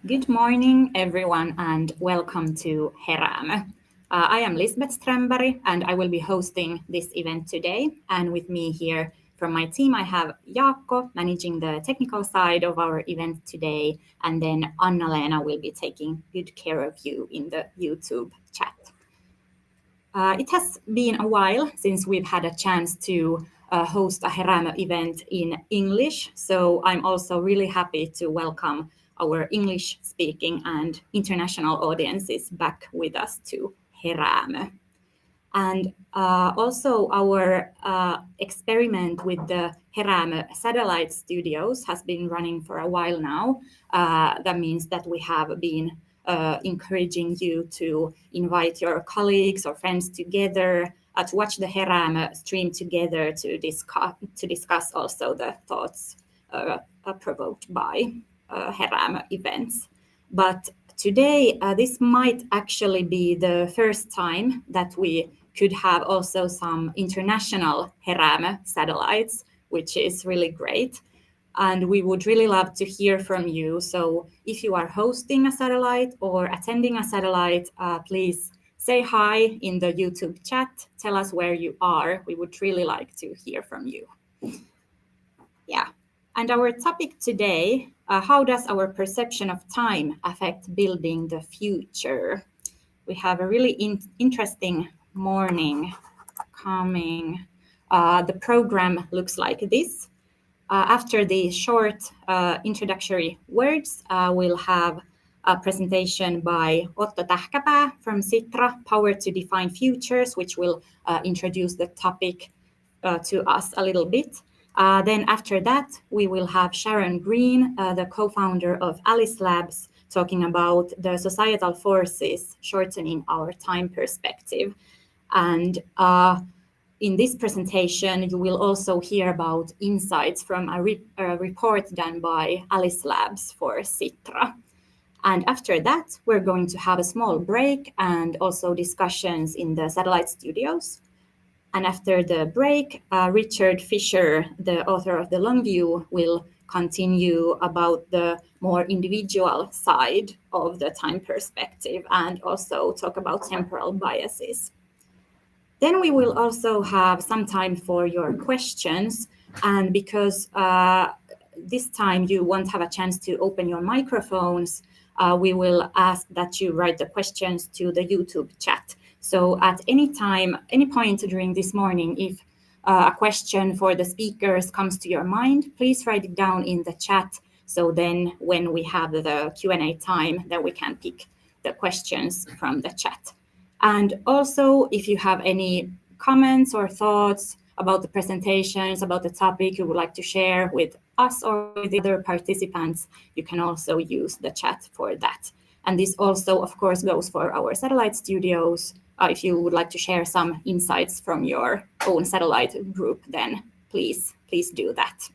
Good morning, everyone, and welcome to Heräämö. I am Lisbeth Strömberg, and I will be hosting this event today. And with me here from my team, I have Jaakko managing the technical side of our event today, and then Anna-Leena will be taking good care of you in the YouTube chat. It has been a while since we've had a chance to host a Heräämö event in English, so I'm also really happy to welcome our English-speaking and international audiences back with us to Heräämö. And also our experiment with the Heräämö satellite studios has been running for a while now. That means that we have been encouraging you to invite your colleagues or friends together to watch the Heräämö stream together to discuss also the thoughts provoked by Heräämö events. But today, this might actually be the first time that we could have also some international Heräämö satellites, which is really great. And we would really love to hear from you. So if you are hosting a satellite or attending a satellite, please say hi in the YouTube chat. Tell us where you are. We would really like to hear from you. Yeah. And our topic today, how does our perception of time affect building the future? We have a really interesting morning coming. The program looks like this. After the short introductory words, we'll have a presentation by Otto Tähkäpää from Sitra, Power to Define Futures, which will introduce the topic to us a little bit. Then after that, we will have Sharon Green, the co-founder of Alice Labs, talking about the societal forces shortening our time perspective. And in this presentation, you will also hear about insights from a report done by Alice Labs for Sitra. And after that, we're going to have a small break and also discussions in the satellite studios. And after the break, Richard Fisher, the author of The Long View, will continue about the more individual side of the time perspective and also talk about temporal biases. Then we will also have some time for your questions. And because this time you won't have a chance to open your microphones, we will ask that you write the questions to the YouTube chat. So at any time, any point during this morning, if a question for the speakers comes to your mind, please write it down in the chat. So then when we have the Q&A time, then we can pick the questions from the chat. And also, if you have any comments or thoughts about the presentations, about the topic you would like to share with us or with the other participants, you can also use the chat for that. And this also, of course, goes for our satellite studios. If you would like to share some insights from your own satellite group, then please do that.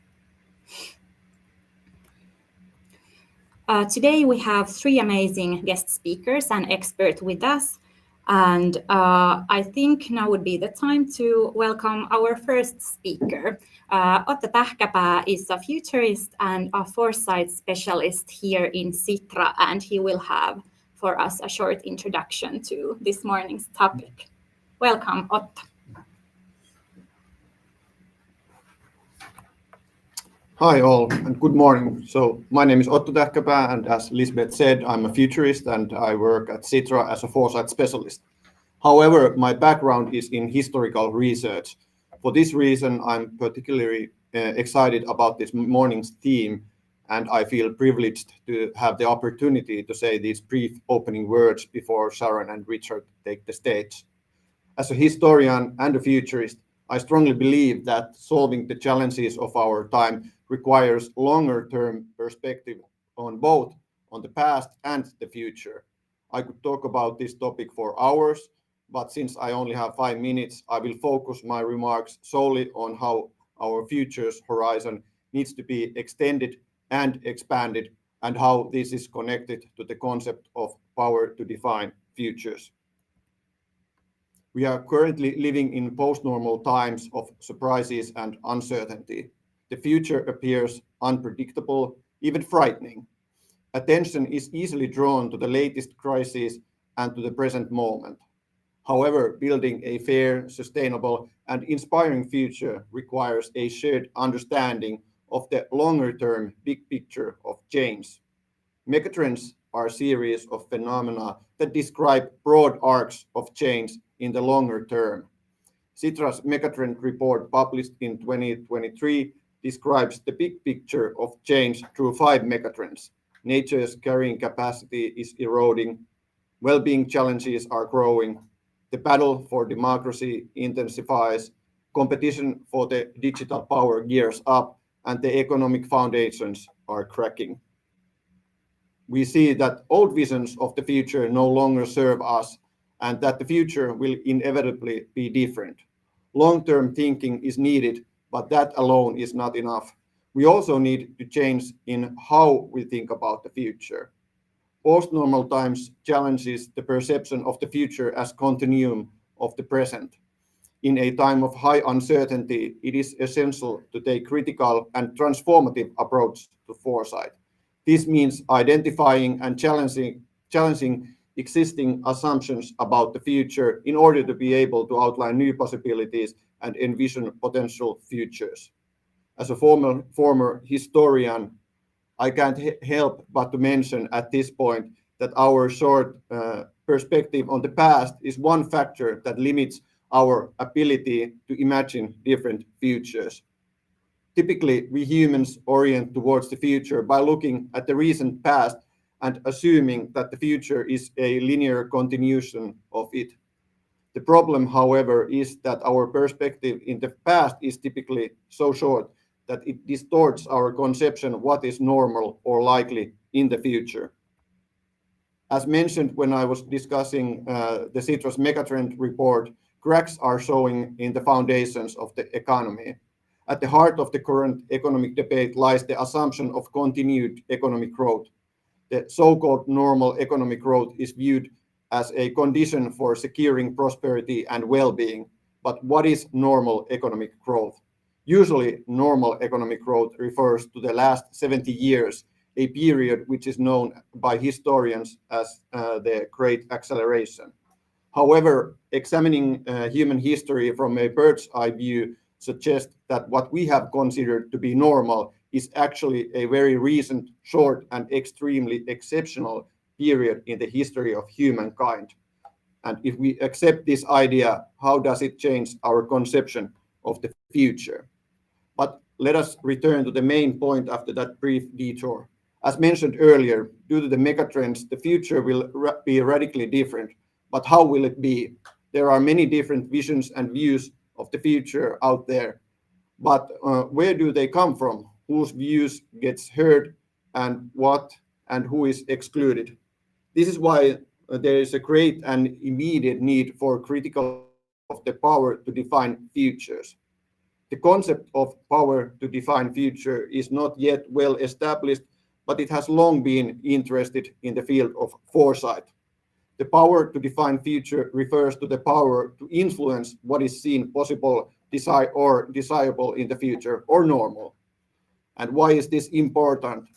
Today we have three amazing guest speakers and experts with us. And I think now would be the time to welcome our first speaker. Otto Tähkäpää is a futurist and a foresight specialist here in Sitra, and he will have for us a short introduction to this morning's topic. Welcome, Otto. Hi all, and good morning. So my name is Otto Tähkäpää, and as Lisbeth said, I'm a futurist and I work at Sitra as a foresight specialist. However, my background is in historical research. For this reason, I'm particularly excited about this morning's theme, and I feel privileged to have the opportunity to say these brief opening words before Sharon and Richard take the stage. As a historian and a futurist, I strongly believe that solving the challenges of our time requires longer-term perspective on both on the past and the future. I could talk about this topic for hours, but since I only have 5 minutes, I will focus my remarks solely on how our future's horizon needs to be extended and expanded, and how this is connected to the concept of power to define futures. We are currently living in post-normal times of surprises and uncertainty. The future appears unpredictable, even frightening. attention is easily drawn to the latest crisis and to the present moment. However, building a fair, sustainable, and inspiring future requires a shared understanding of the longer-term big picture of change. Megatrends are a series of phenomena that describe broad arcs of change in the longer term. Sitra's Megatrend report, published in 2023, describes the big picture of change through 5 megatrends. Nature's carrying capacity is eroding, well-being challenges are growing, the battle for democracy intensifies, competition for the digital power gears up, and the economic foundations are cracking. We see that old visions of the future no longer serve us, and that the future will inevitably be different. Long-term thinking is needed, but that alone is not enough. We also need to change in how we think about the future. Post-normal times challenges the perception of the future as continuum of the present. In a time of high uncertainty, it is essential to take critical and transformative approach to foresight. This means identifying and challenging existing assumptions about the future in order to be able to outline new possibilities and envision potential futures. As a former historian, I can't help but to mention at this point that our short perspective on the past is one factor that limits our ability to imagine different futures. Typically, we humans orient towards the future by looking at the recent past and assuming that the future is a linear continuation of it. The problem, however, is that our perspective in the past is typically so short that it distorts our conception of what is normal or likely in the future. As mentioned when I was discussing the Sitra's Megatrend report, cracks are showing in the foundations of the economy. At the heart of the current economic debate lies the assumption of continued economic growth. The so-called normal economic growth is viewed as a condition for securing prosperity and well-being. But what is normal economic growth? Usually, normal economic growth refers to the last 70 years, a period which is known by historians as the Great Acceleration. However, examining human history from a bird's eye view suggests that what we have considered to be normal is actually a very recent, short, and extremely exceptional period in the history of humankind. And if we accept this idea, how does it change our conception of the future? But let us return to the main point after that brief detour. As mentioned earlier, due to the megatrends, the future will be radically different. But how will it be? There are many different visions and views of the future out there. But where do they come from? Whose views gets heard and what and who is excluded? This is why there is a great and immediate need for critical of the power to define futures. The concept of power to define future is not yet well established, but it has long been interested in the field of foresight. The power to define future refers to the power to influence what is seen possible, or desirable in the future, or normal. And why is this important?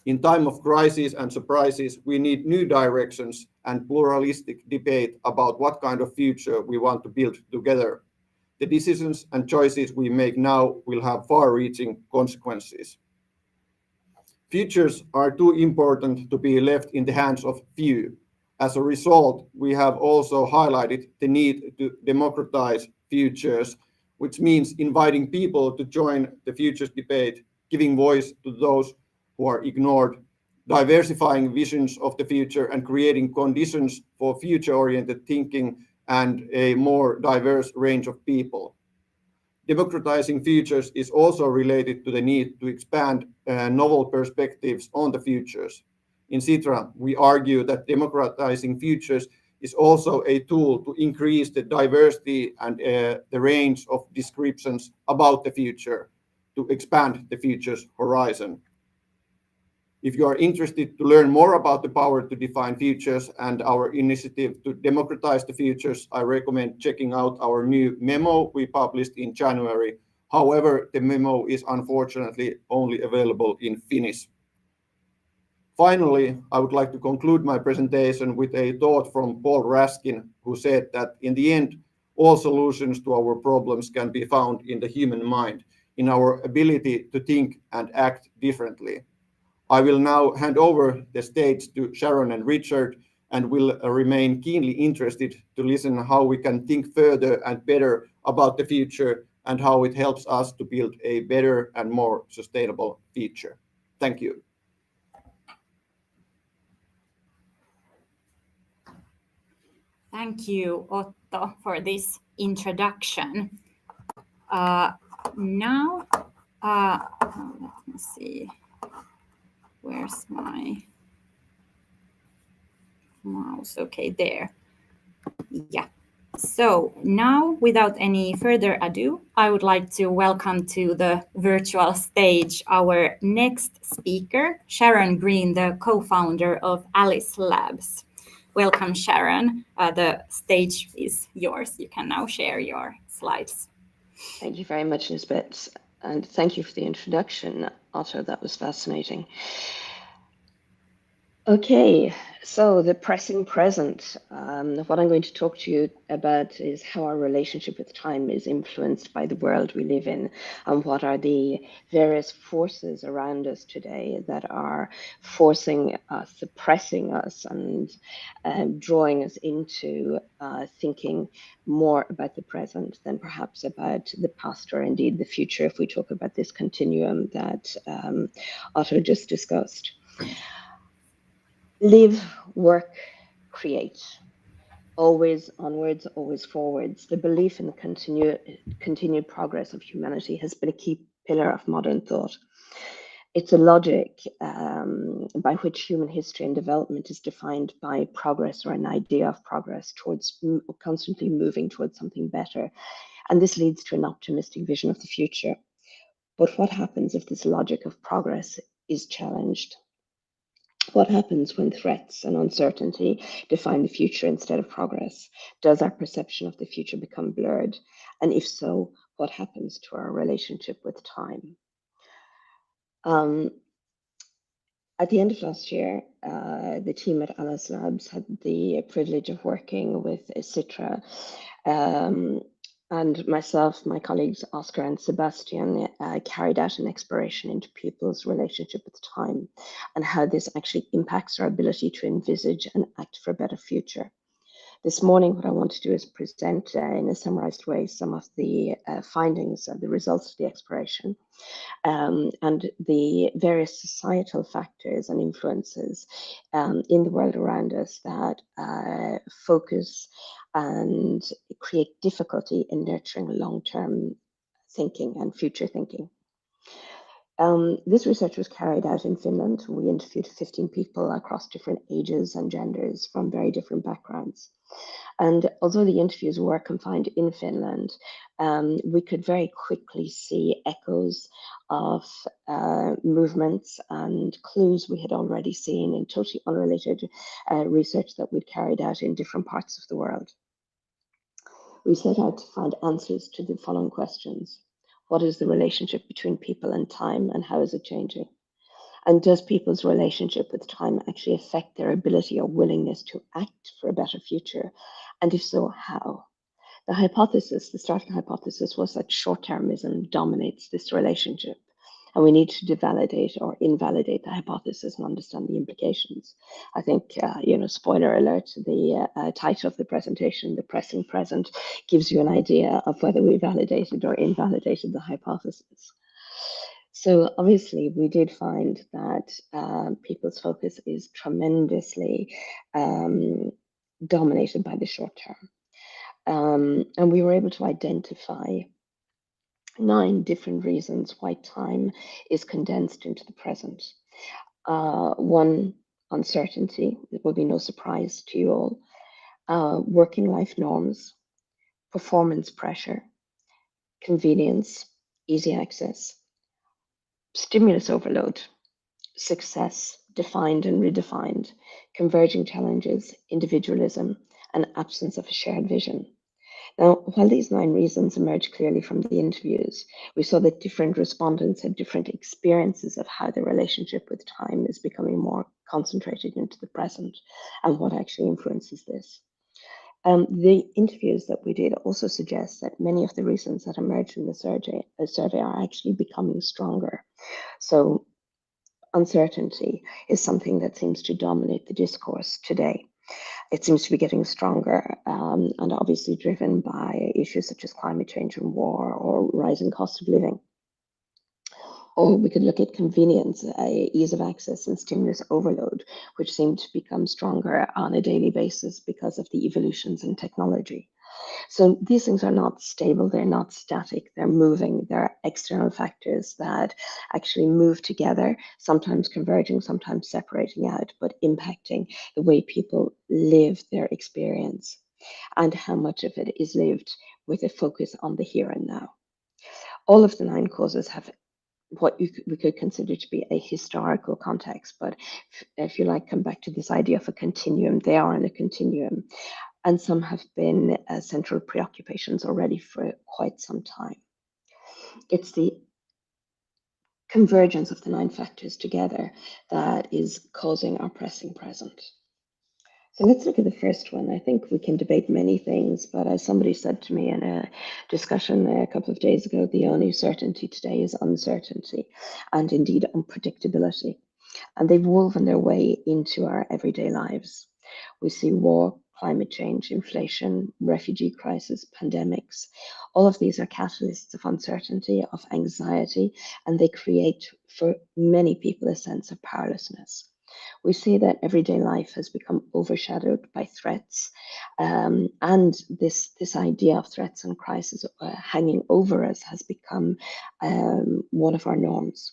In time of crisis and surprises, we need new directions and pluralistic debate about what kind of future we want to build together. The decisions and choices we make now will have far-reaching consequences. Futures are too important to be left in the hands of few. As a result, we have also highlighted the need to democratize futures, which means inviting people to join the futures debate, giving voice to those who are ignored, diversifying visions of the future, and creating conditions for future-oriented thinking and a more diverse range of people. Democratizing futures is also related to the need to expand novel perspectives on the futures. In Sitra, we argue that democratizing futures is also a tool to increase the diversity and the range of descriptions about the future, to expand the future's horizon. If you are interested to learn more about the power to define futures and our initiative to democratize the futures, I recommend checking out our new memo we published in January. However, the memo is unfortunately only available in Finnish. Finally, I would like to conclude my presentation with a thought from Paul Raskin, who said that in the end, all solutions to our problems can be found in the human mind, in our ability to think and act differently. I will now hand over the stage to Sharon and Richard, and will remain keenly interested to listen how we can think further and better about the future and how it helps us to build a better and more sustainable future. Thank you. Thank you, Otto, for this introduction. Now, let me see. Where's my mouse? Okay, there. Yeah. So now, without any further ado, I would like to welcome to the virtual stage our next speaker, Sharon Green, the co-founder of Alice Labs. Welcome, Sharon. The stage is yours. You can now share your slides. Thank you very much, Lisbeth, and thank you for the introduction, Otto. That was fascinating. Okay, so the pressing present. What I'm going to talk to you about is how our relationship with time is influenced by the world we live in, and what are the various forces around us today that are forcing us, suppressing us, and drawing us into thinking more about the present than perhaps about the past or indeed the future, if we talk about this continuum that Otto just discussed. Live, work, create. Always onwards, always forwards. The belief in the continued progress of humanity has been a key pillar of modern thought. It's a logic by which human history and development is defined by progress, or an idea of progress towards constantly moving towards something better. And this leads to an optimistic vision of the future. But what happens if this logic of progress is challenged? What happens when threats and uncertainty define the future instead of progress? Does our perception of the future become blurred? And if so, what happens to our relationship with time? At the end of last year, the team at Alice Labs had the privilege of working with Citra, and myself, my colleagues Oscar and Sebastian carried out an exploration into people's relationship with time and how this actually impacts our ability to envisage and act for a better future. This morning, what I want to do is present in a summarized way some of the findings and the results of the exploration, and the various societal factors and influences in the world around us that focus and create difficulty in nurturing long-term thinking and future thinking. This research was carried out in Finland. We interviewed 15 people across different ages and genders from very different backgrounds. And although the interviews were confined in Finland, we could very quickly see echoes of movements and clues we had already seen in totally unrelated research that we'd carried out in different parts of the world. We set out to find answers to the following questions. What is the relationship between people and time, and how is it changing? And does people's relationship with time actually affect their ability or willingness to act for a better future? And if so, how? The starting hypothesis was that short-termism dominates this relationship. And we need to validate or invalidate the hypothesis and understand the implications. I think, spoiler alert, the title of the presentation, The Pressing Present, gives you an idea of whether we validated or invalidated the hypothesis. So obviously, we did find that people's focus is tremendously dominated by the short term. And we were able to identify 9 different reasons why time is condensed into the present. 1, uncertainty. It will be no surprise to you all. Working life norms, performance pressure, convenience, easy access, stimulus overload, success, defined and redefined, converging challenges, individualism, and absence of a shared vision. Now, while these 9 reasons emerged clearly from the interviews, we saw that different respondents had different experiences of how their relationship with time is becoming more concentrated into the present and what actually influences this. The interviews that we did also suggest that many of the reasons that emerged in the survey are actually becoming stronger. So uncertainty is something that seems to dominate the discourse today. It seems to be getting stronger and obviously driven by issues such as climate change and war or rising cost of living. Or we could look at convenience, ease of access, and stimulus overload, which seem to become stronger on a daily basis because of the evolutions in technology. So these things are not stable, they're not static, they're moving. They're external factors that actually move together, sometimes converging, sometimes separating out, but impacting the way people live their experience and how much of it is lived with a focus on the here and now. All of the 9 causes have what we could consider to be a historical context, but if you like, come back to this idea of a continuum, they are in a continuum. And some have been central preoccupations already for quite some time. It's the convergence of the 9 factors together that is causing our pressing present. So let's look at the first one. I think we can debate many things, but as somebody said to me in a discussion a couple of days ago, the only certainty today is uncertainty and indeed unpredictability. And they've woven their way into our everyday lives. We see war, climate change, inflation, refugee crisis, pandemics. All of these are catalysts of uncertainty, of anxiety, and they create for many people a sense of powerlessness. We see that everyday life has become overshadowed by threats, and this idea of threats and crisis hanging over us has become one of our norms.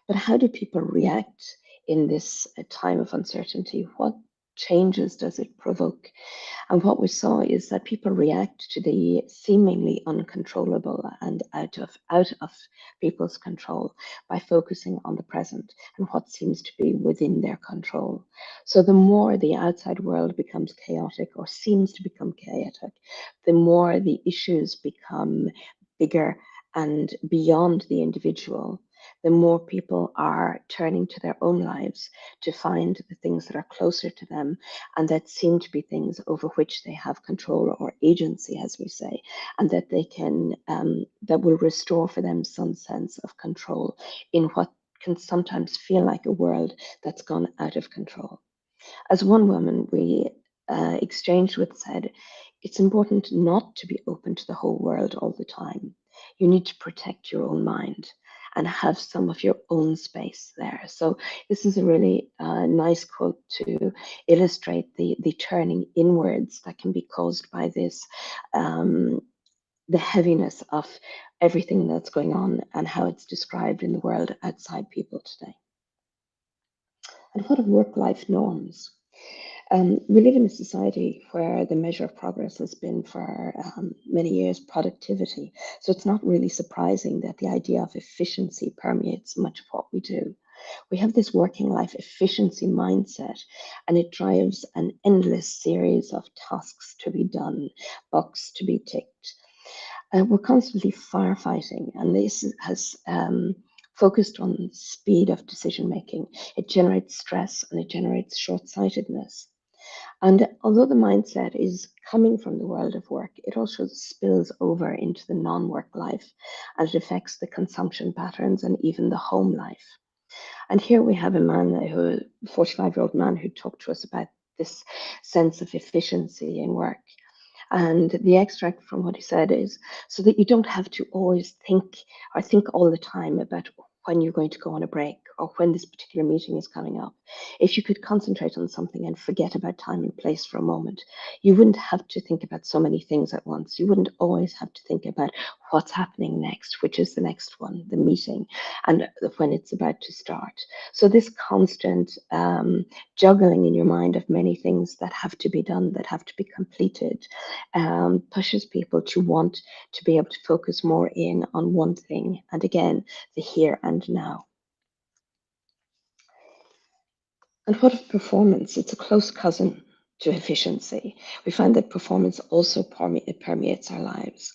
But how do people react in this time of uncertainty? What changes does it provoke? And what we saw is that people react to the seemingly uncontrollable and out of people's control by focusing on the present and what seems to be within their control. So the more the outside world becomes chaotic or seems to become chaotic, the more the issues become bigger and beyond the individual, the more people are turning to their own lives to find the things that are closer to them and that seem to be things over which they have control or agency, as we say, and that they can, that will restore for them some sense of control in what can sometimes feel like a world that's gone out of control. As one woman we exchanged with said, it's important not to be open to the whole world all the time. You need to protect your own mind and have some of your own space there. So this is a really nice quote to illustrate the turning inwards that can be caused by this, the heaviness of everything that's going on and how it's described in the world outside people today. And what are work-life norms? We live in a society where the measure of progress has been for many years productivity. So it's not really surprising that the idea of efficiency permeates much of what we do. We have this working life efficiency mindset, and it drives an endless series of tasks to be done, box to be ticked. We're constantly firefighting, and this has focused on speed of decision making. It generates stress and it generates short-sightedness. And although the mindset is coming from the world of work, it also spills over into the non-work life, and it affects the consumption patterns and even the home life. And here we have a 45-year-old man who talked to us about this sense of efficiency in work. And the extract from what he said is so that you don't have to always think all the time about when you're going to go on a break or when this particular meeting is coming up. If you could concentrate on something and forget about time and place for a moment, you wouldn't have to think about so many things at once. You wouldn't always have to think about what's happening next, which is the next one, the meeting, and when it's about to start. So this constant juggling in your mind of many things that have to be done, that have to be completed, pushes people to want to be able to focus more in on one thing, and again, the here and now. And what of performance? It's a close cousin to efficiency. We find that performance also permeates our lives.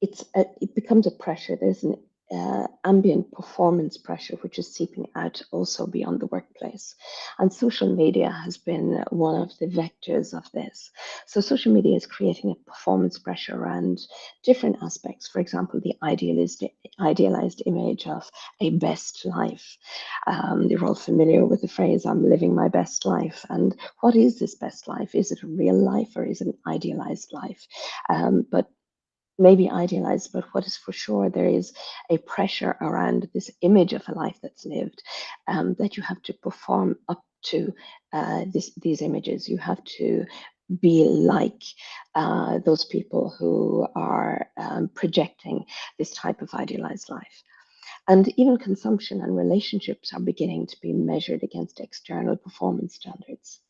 It becomes a pressure. There's an ambient performance pressure which is seeping out also beyond the workplace. And social media has been one of the vectors of this. So social media is creating a performance pressure around different aspects. For example, the idealized image of a best life. You're all familiar with the phrase, I'm living my best life. And what is this best life? Is it a real life or is it an idealized life? But maybe idealized, but what is for sure, there is a pressure around this image of a life that's lived, that you have to perform up to these images. You have to be like those people who are projecting this type of idealized life. And even consumption and relationships are beginning to be measured against external performance standards.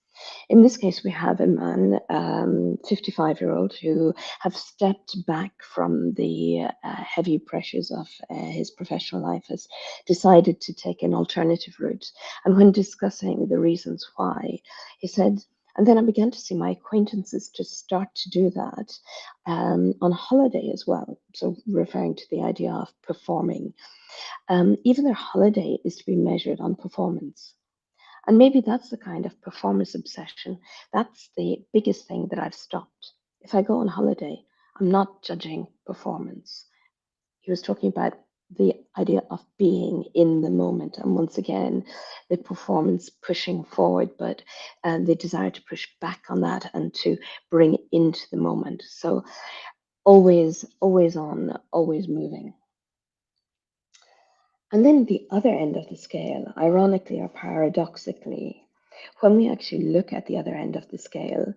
In this case, we have a man, 55-year-old, who have stepped back from the heavy pressures of his professional life, has decided to take an alternative route. And when discussing the reasons why, he said, and then I began to see my acquaintances to start to do that on holiday as well. So referring to the idea of performing. Even their holiday is to be measured on performance. And maybe that's the kind of performance obsession. That's the biggest thing that I've stopped. If I go on holiday, I'm not judging performance. He was talking about the idea of being in the moment. And once again, the performance pushing forward, but the desire to push back on that and to bring it into the moment. So always on, always moving. And then the other end of the scale, ironically or paradoxically, when we actually look at the other end of the scale,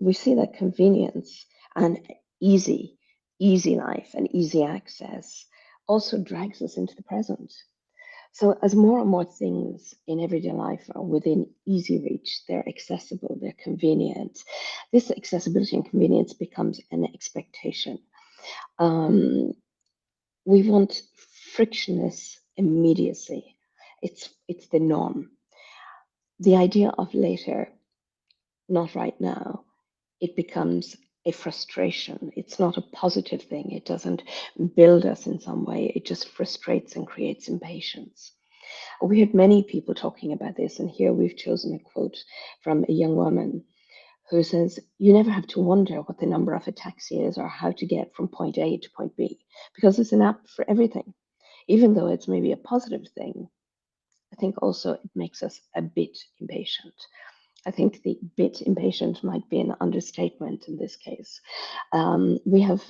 we see that convenience and easy life and easy access also drags us into the present. So as more and more things in everyday life are within easy reach, they're accessible, they're convenient, this accessibility and convenience becomes an expectation. We want frictionless immediacy. It's the norm. The idea of later, not right now, it becomes a frustration. It's not a positive thing. It doesn't build us in some way. It just frustrates and creates impatience. We had many people talking about this, and here we've chosen a quote from a young woman who says, you never have to wonder what the number of a taxi is or how to get from point A to point B, because there's an app for everything. Even though it's maybe a positive thing, I think also it makes us a bit impatient. I think the bit impatient might be an understatement in this case. We have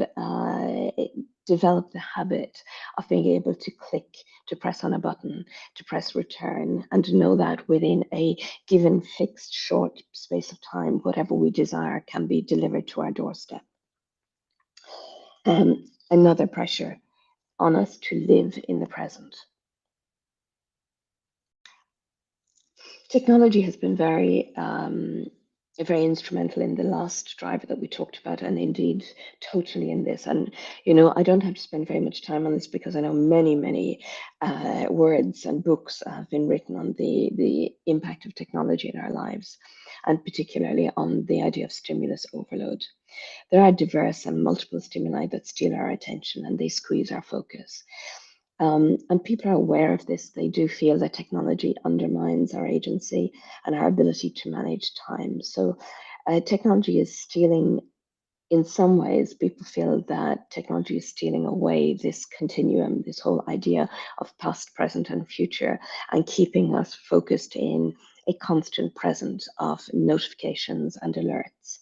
developed the habit of being able to click, to press on a button, to press return, and to know that within a given fixed short space of time, whatever we desire can be delivered to our doorstep. Another pressure on us to live in the present. Technology has been very instrumental in the last driver that we talked about, and indeed totally in this. And I don't have to spend very much time on this because I know many words and books have been written on the impact of technology in our lives, and particularly on the idea of stimulus overload. There are diverse and multiple stimuli that steal our attention and they squeeze our focus. And people are aware of this. They do feel that technology undermines our agency and our ability to manage time. So technology is stealing, in some ways, people feel that technology is stealing away this continuum, this whole idea of past, present, and future, and keeping us focused in a constant present of notifications and alerts.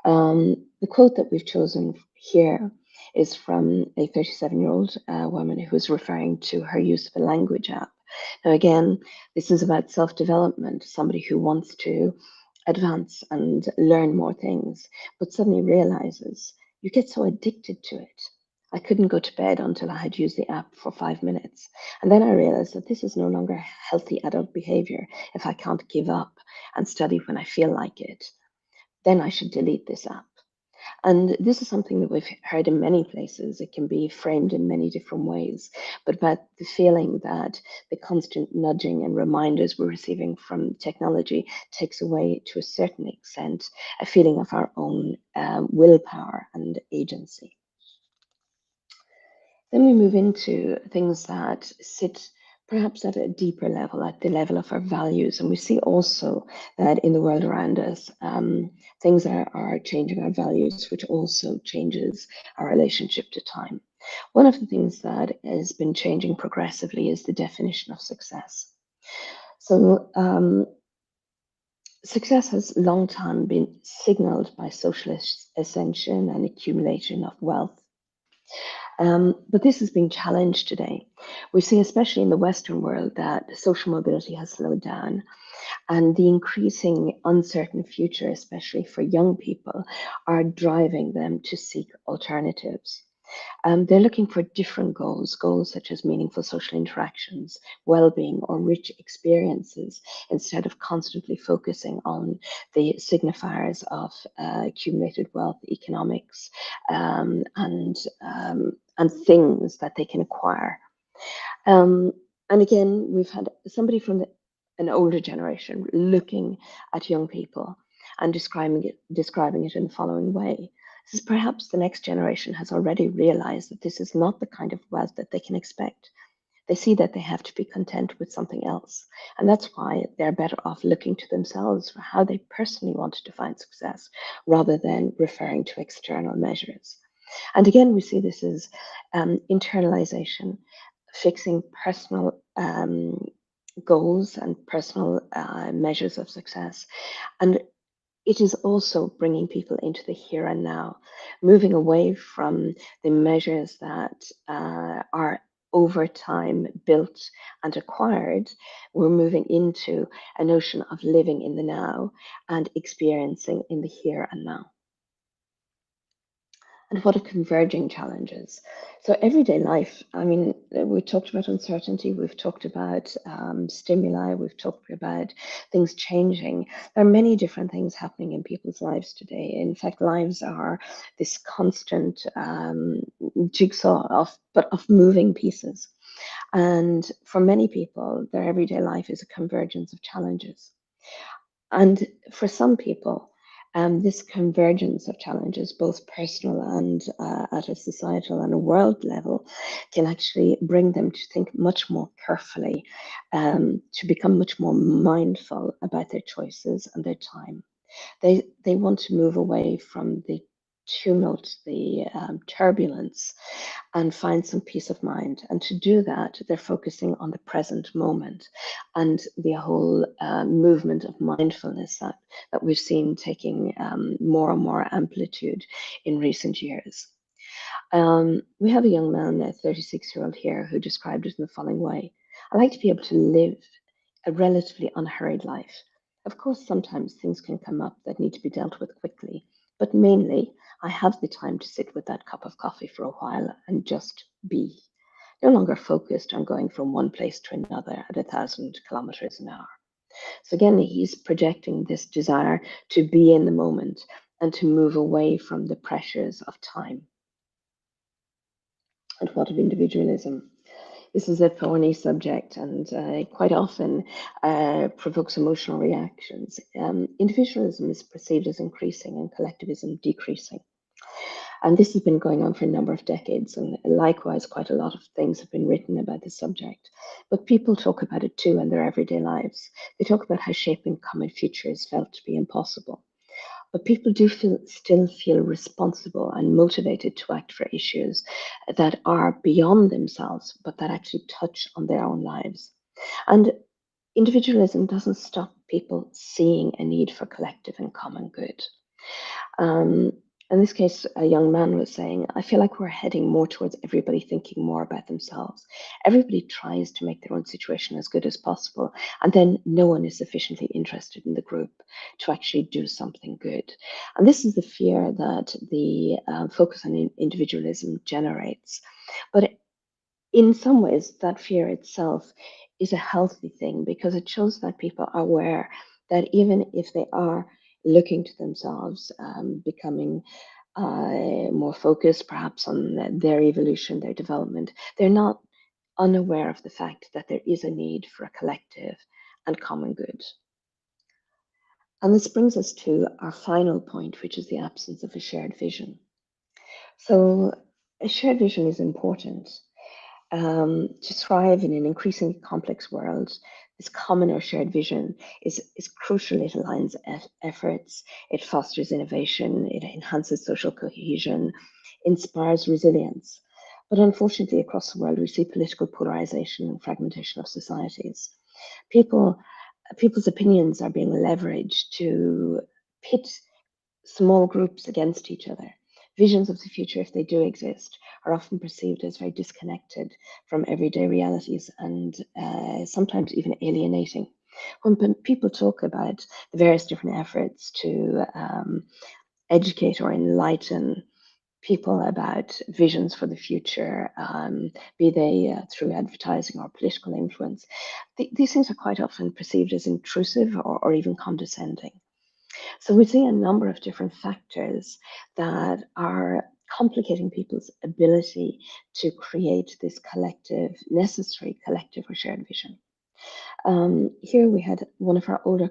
The quote that we've chosen here is from a 37-year-old woman who is referring to her use of a language app. Now, again, this is about self-development, somebody who wants to advance and learn more things, but suddenly realizes you get so addicted to it. I couldn't go to bed until I had used the app for 5 minutes. And then I realized that this is no longer healthy adult behavior. If I can't give up and study when I feel like it, then I should delete this app. And this is something that we've heard in many places. It can be framed in many different ways, but about the feeling that the constant nudging and reminders we're receiving from technology takes away, to a certain extent, a feeling of our own willpower and agency. Then we move into things that sit perhaps at a deeper level, at the level of our values. And we see also that in the world around us, things are changing our values, which also changes our relationship to time. One of the things that has been changing progressively is the definition of success. So success has long time been signaled by social ascension and accumulation of wealth. But this is being challenged today. We see, especially in the Western world, that social mobility has slowed down, and the increasing uncertain future, especially for young people, are driving them to seek alternatives. They're looking for different goals such as meaningful social interactions, well-being, or rich experiences, instead of constantly focusing on the signifiers of accumulated wealth, economics, and things that they can acquire. And again, we've had somebody from an older generation looking at young people and describing it in the following way. This is perhaps the next generation has already realized that this is not the kind of wealth that they can expect. They see that they have to be content with something else. And that's why they're better off looking to themselves for how they personally want to define success, rather than referring to external measures. And again, we see this as internalization, fixing personal goals and personal measures of success. And it is also bringing people into the here and now, moving away from the measures that are over time built and acquired. We're moving into a notion of living in the now and experiencing in the here and now. And what are converging challenges? So everyday life, I mean, we talked about uncertainty, we've talked about stimuli, we've talked about things changing. There are many different things happening in people's lives today. In fact, lives are this constant jigsaw of moving pieces. And for many people, their everyday life is a convergence of challenges. And for some people, this convergence of challenges, both personal and at a societal and a world level, can actually bring them to think much more carefully, to become much more mindful about their choices and their time. They want to move away from the tumult, the turbulence, and find some peace of mind. And to do that, they're focusing on the present moment and the whole movement of mindfulness that we've seen taking more and more amplitude in recent years. We have a young man, a 36-year-old here, who described it in the following way. I like to be able to live a relatively unhurried life. Of course, sometimes things can come up that need to be dealt with quickly, but mainly I have the time to sit with that cup of coffee for a while and just be, no longer focused on going from one place to another at 1,000 kilometers an hour. So again, he's projecting this desire to be in the moment and to move away from the pressures of time. And what of individualism? This is a thorny subject and quite often provokes emotional reactions. Individualism is perceived as increasing and collectivism decreasing. And this has been going on for a number of decades. And likewise, quite a lot of things have been written about this subject. But people talk about it too in their everyday lives. They talk about how shaping common future is felt to be impossible. But people do still feel responsible and motivated to act for issues that are beyond themselves, but that actually touch on their own lives. And individualism doesn't stop people seeing a need for collective and common good. In this case, a young man was saying, I feel like we're heading more towards everybody thinking more about themselves. Everybody tries to make their own situation as good as possible, and then no one is sufficiently interested in the group to actually do something good. And this is the fear that the focus on individualism generates. But in some ways, that fear itself is a healthy thing, because it shows that people are aware that even if they are looking to themselves, becoming more focused perhaps on their evolution, their development. They're not unaware of the fact that there is a need for a collective and common good. And this brings us to our final point, which is the absence of a shared vision. So a shared vision is important. To thrive in an increasingly complex world, this common or shared vision is crucial. It aligns efforts, it fosters innovation, it enhances social cohesion, inspires resilience. But unfortunately, across the world, we see political polarization and fragmentation of societies. People's opinions are being leveraged to pit small groups against each other. Visions of the future, if they do exist, are often perceived as very disconnected from everyday realities and sometimes even alienating. When people talk about the various different efforts to educate or enlighten people about visions for the future, be they through advertising or political influence, these things are quite often perceived as intrusive or even condescending. So we see a number of different factors that are complicating people's ability to create this necessary collective or shared vision. Here we had one of our older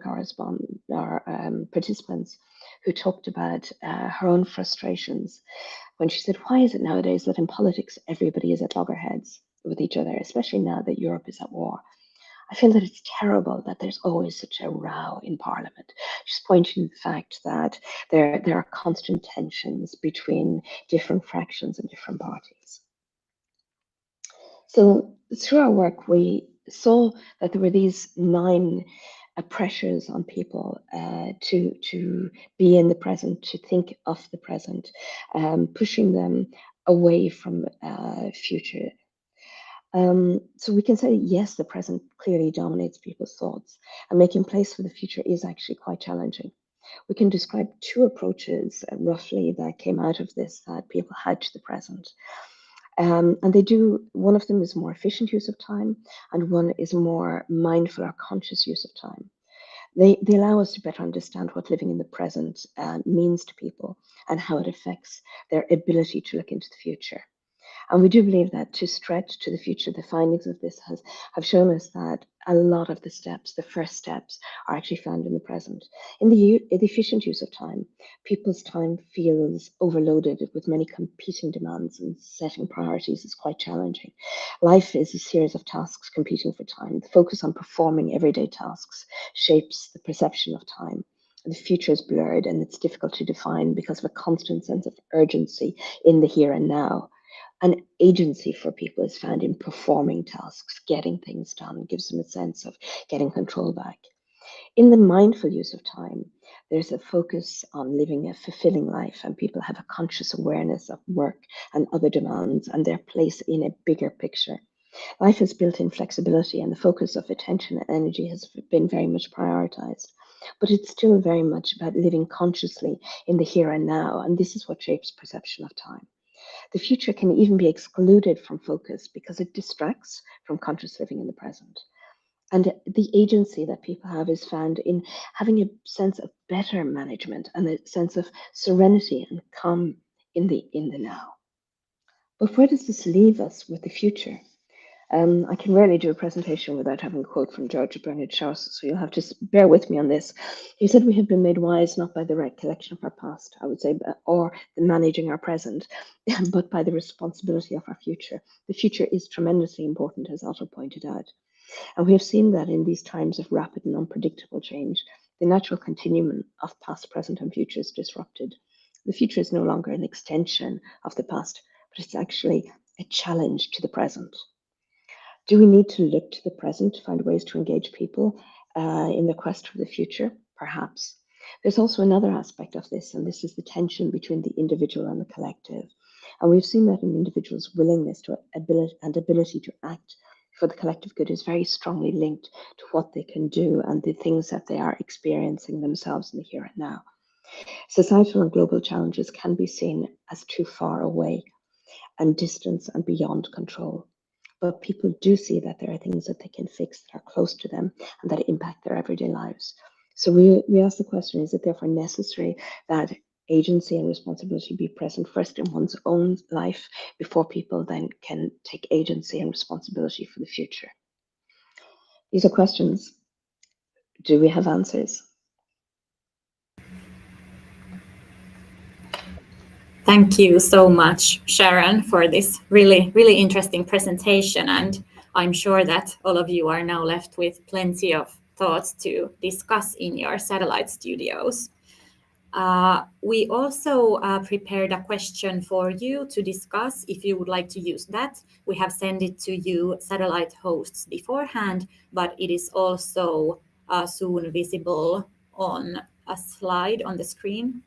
participants who talked about her own frustrations when she said, why is it nowadays that in politics everybody is at loggerheads with each other, especially now that Europe is at war? I feel that it's terrible that there's always such a row in Parliament. She's pointing to the fact that there are constant tensions between different fractions and different parties. So through our work, we saw that there were these 9 pressures on people to be in the present, to think of the present, pushing them away from future. So we can say, yes, the present clearly dominates people's thoughts, and making place for the future is actually quite challenging. We can describe 2 approaches roughly that came out of this that people had to the present. And one of them is more efficient use of time, and one is more mindful or conscious use of time. They allow us to better understand what living in the present means to people and how it affects their ability to look into the future. And we do believe that to stretch to the future, the findings of this have shown us that a lot of the first steps, are actually found in the present. In the efficient use of time, people's time feels overloaded with many competing demands, and setting priorities is quite challenging. Life is a series of tasks competing for time. The focus on performing everyday tasks shapes the perception of time. The future is blurred and it's difficult to define because of a constant sense of urgency in the here and now. And agency for people is found in performing tasks, getting things done, gives them a sense of getting control back. In the mindful use of time, there's a focus on living a fulfilling life, and people have a conscious awareness of work and other demands and their place in a bigger picture. Life has built-in flexibility, and the focus of attention and energy has been very much prioritized. But it's still very much about living consciously in the here and now, and this is what shapes perception of time. The future can even be excluded from focus because it distracts from conscious living in the present. And the agency that people have is found in having a sense of better management and a sense of serenity and calm in the now. But where does this leave us with the future? I can rarely do a presentation without having a quote from George Bernard Shaw, so you'll have to bear with me on this. He said, we have been made wise not by the recollection of our past, I would say, or the managing our present, but by the responsibility of our future. The future is tremendously important, as Otto pointed out. And we have seen that in these times of rapid and unpredictable change, the natural continuum of past, present, and future is disrupted. The future is no longer an extension of the past, but it's actually a challenge to the present. Do we need to look to the present to find ways to engage people in the quest for the future? Perhaps. There's also another aspect of this, and this is the tension between the individual and the collective. And we've seen that an individual's willingness and ability to act for the collective good is very strongly linked to what they can do and the things that they are experiencing themselves in the here and now. Societal and global challenges can be seen as too far away and distant and beyond control. But people do see that there are things that they can fix that are close to them and that impact their everyday lives. So we ask the question, is it therefore necessary that agency and responsibility be present first in one's own life before people then can take agency and responsibility for the future? These are questions. Do we have answers? Thank you so much, Sharon, for this really, really interesting presentation. And I'm sure that all of you are now left with plenty of thoughts to discuss in your satellite studios. We also prepared a question for you to discuss if you would like to use that. We have sent it to you satellite hosts beforehand, but it is also soon visible on a slide on the screen.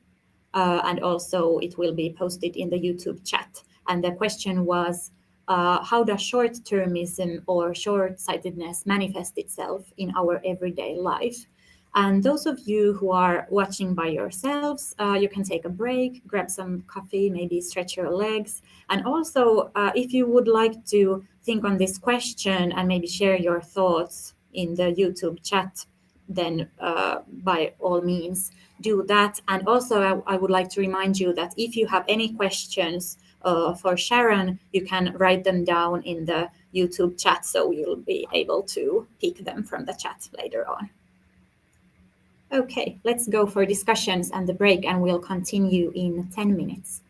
And also it will be posted in the YouTube chat. And the question was, how does short-termism or short-sightedness manifest itself in our everyday life? And those of you who are watching by yourselves, you can take a break, grab some coffee, maybe stretch your legs. And also, if you would like to think on this question and maybe share your thoughts in the YouTube chat, then by all means, do that. And also, I would like to remind you that if you have any questions for Sharon, you can write them down in the YouTube chat, so you'll be able to pick them from the chat later on. Okay, let's go for discussions and the break, and we'll continue in 10 minutes.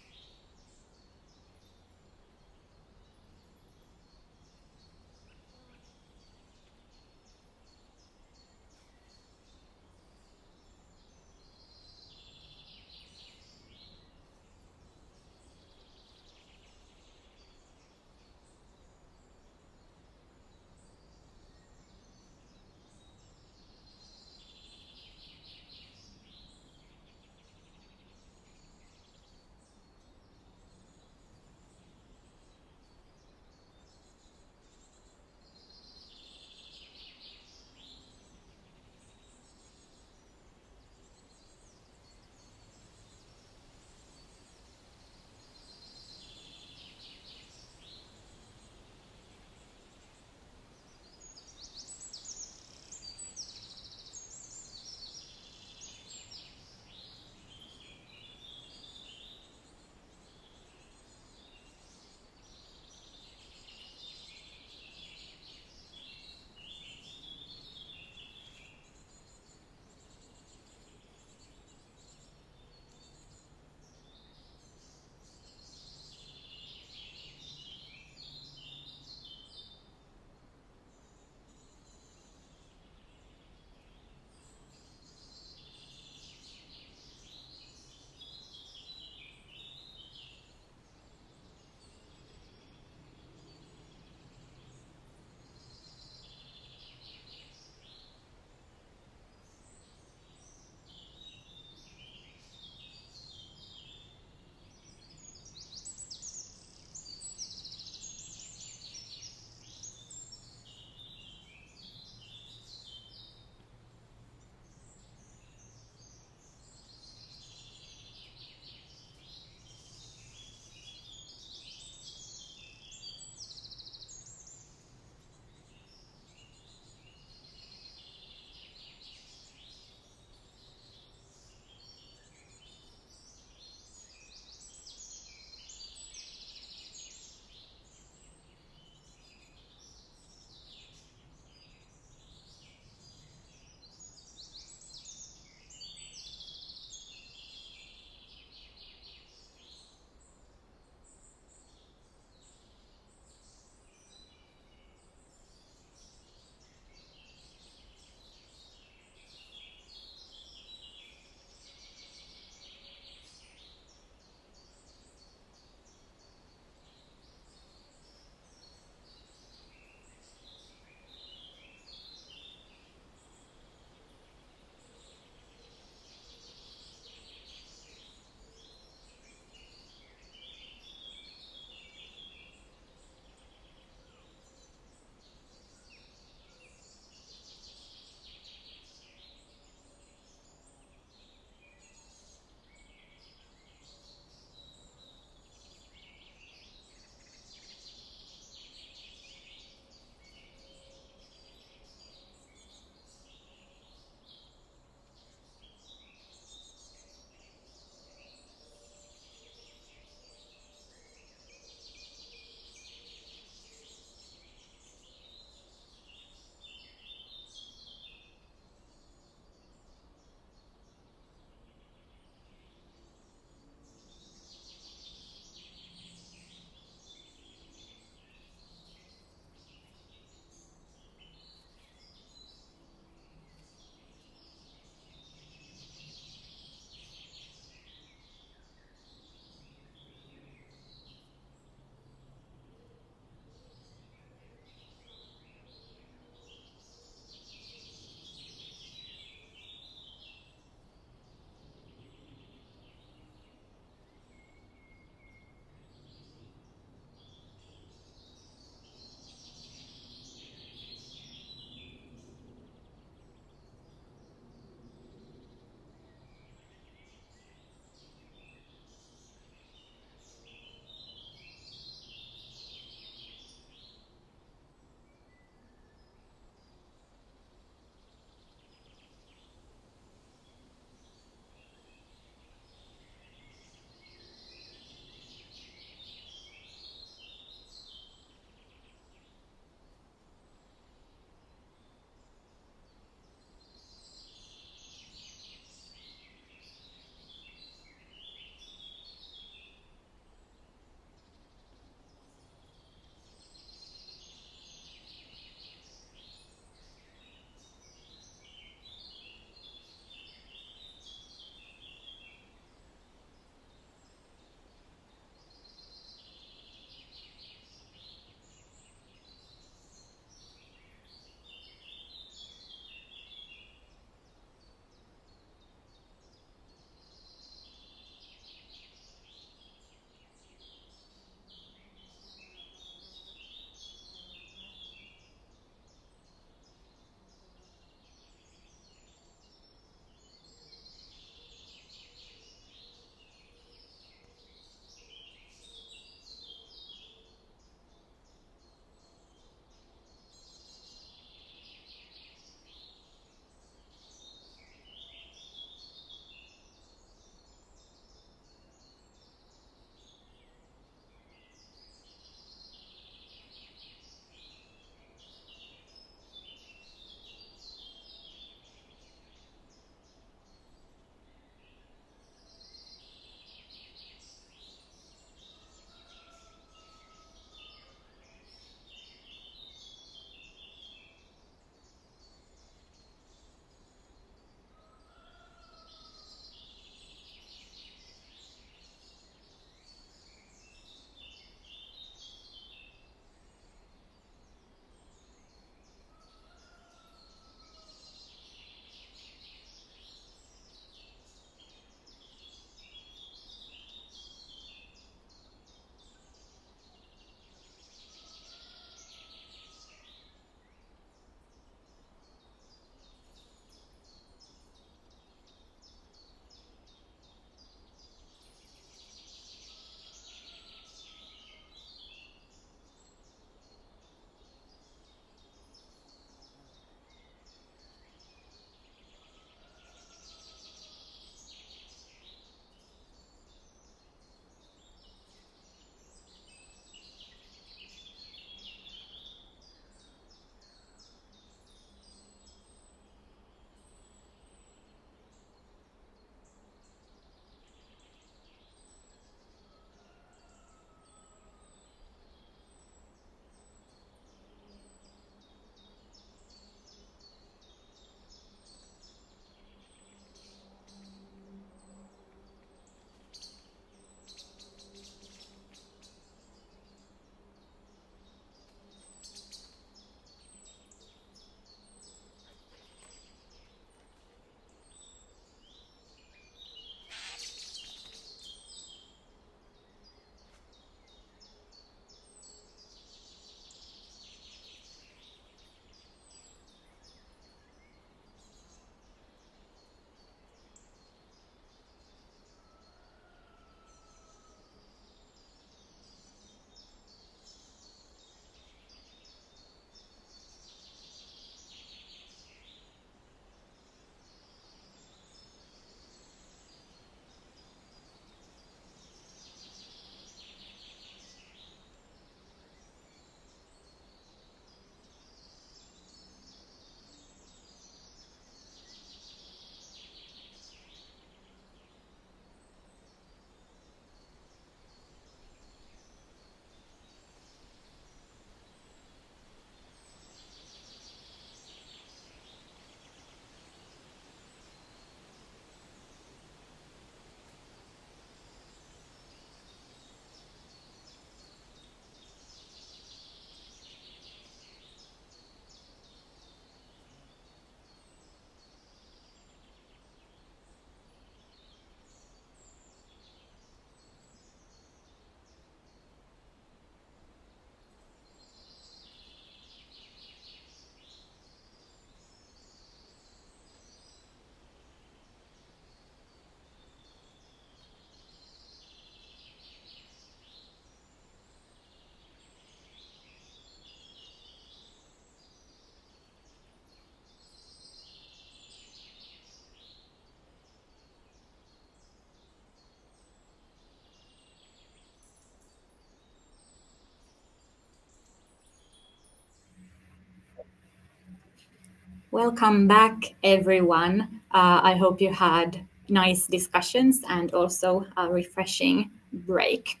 Welcome back, everyone. I hope you had nice discussions and also a refreshing break.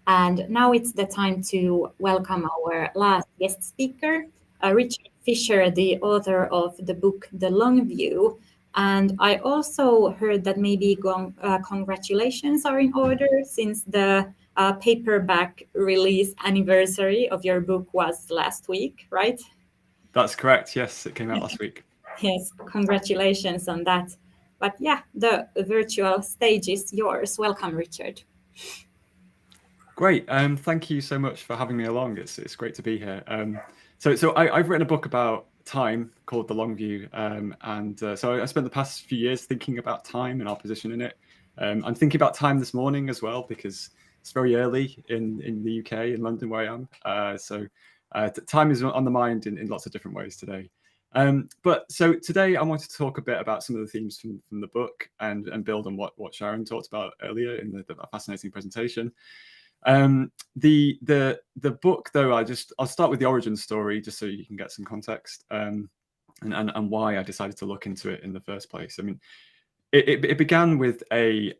And now it's the time to welcome our last guest speaker, Richard Fisher, the author of the book The Long View. And I also heard that maybe congratulations are in order since the paperback release anniversary of your book was last week, right? That's correct. Yes, it came out last week. Yes, congratulations on that. But yeah, the virtual stage is yours. Welcome, Richard. Great. Thank you so much for having me along. It's great to be here. So I've written a book about time called The Long View, so I spent the past few years thinking about time and our position in it. I'm thinking about time this morning as well because it's very early in the UK, in London, where I am. So time is on the mind in lots of different ways today. But so today I want to talk a bit about some of the themes from the book and build on what Sharon talked about earlier in the fascinating presentation. The book, though, I'll start with the origin story just so you can get some context and why I decided to look into it in the first place. I mean, it began with a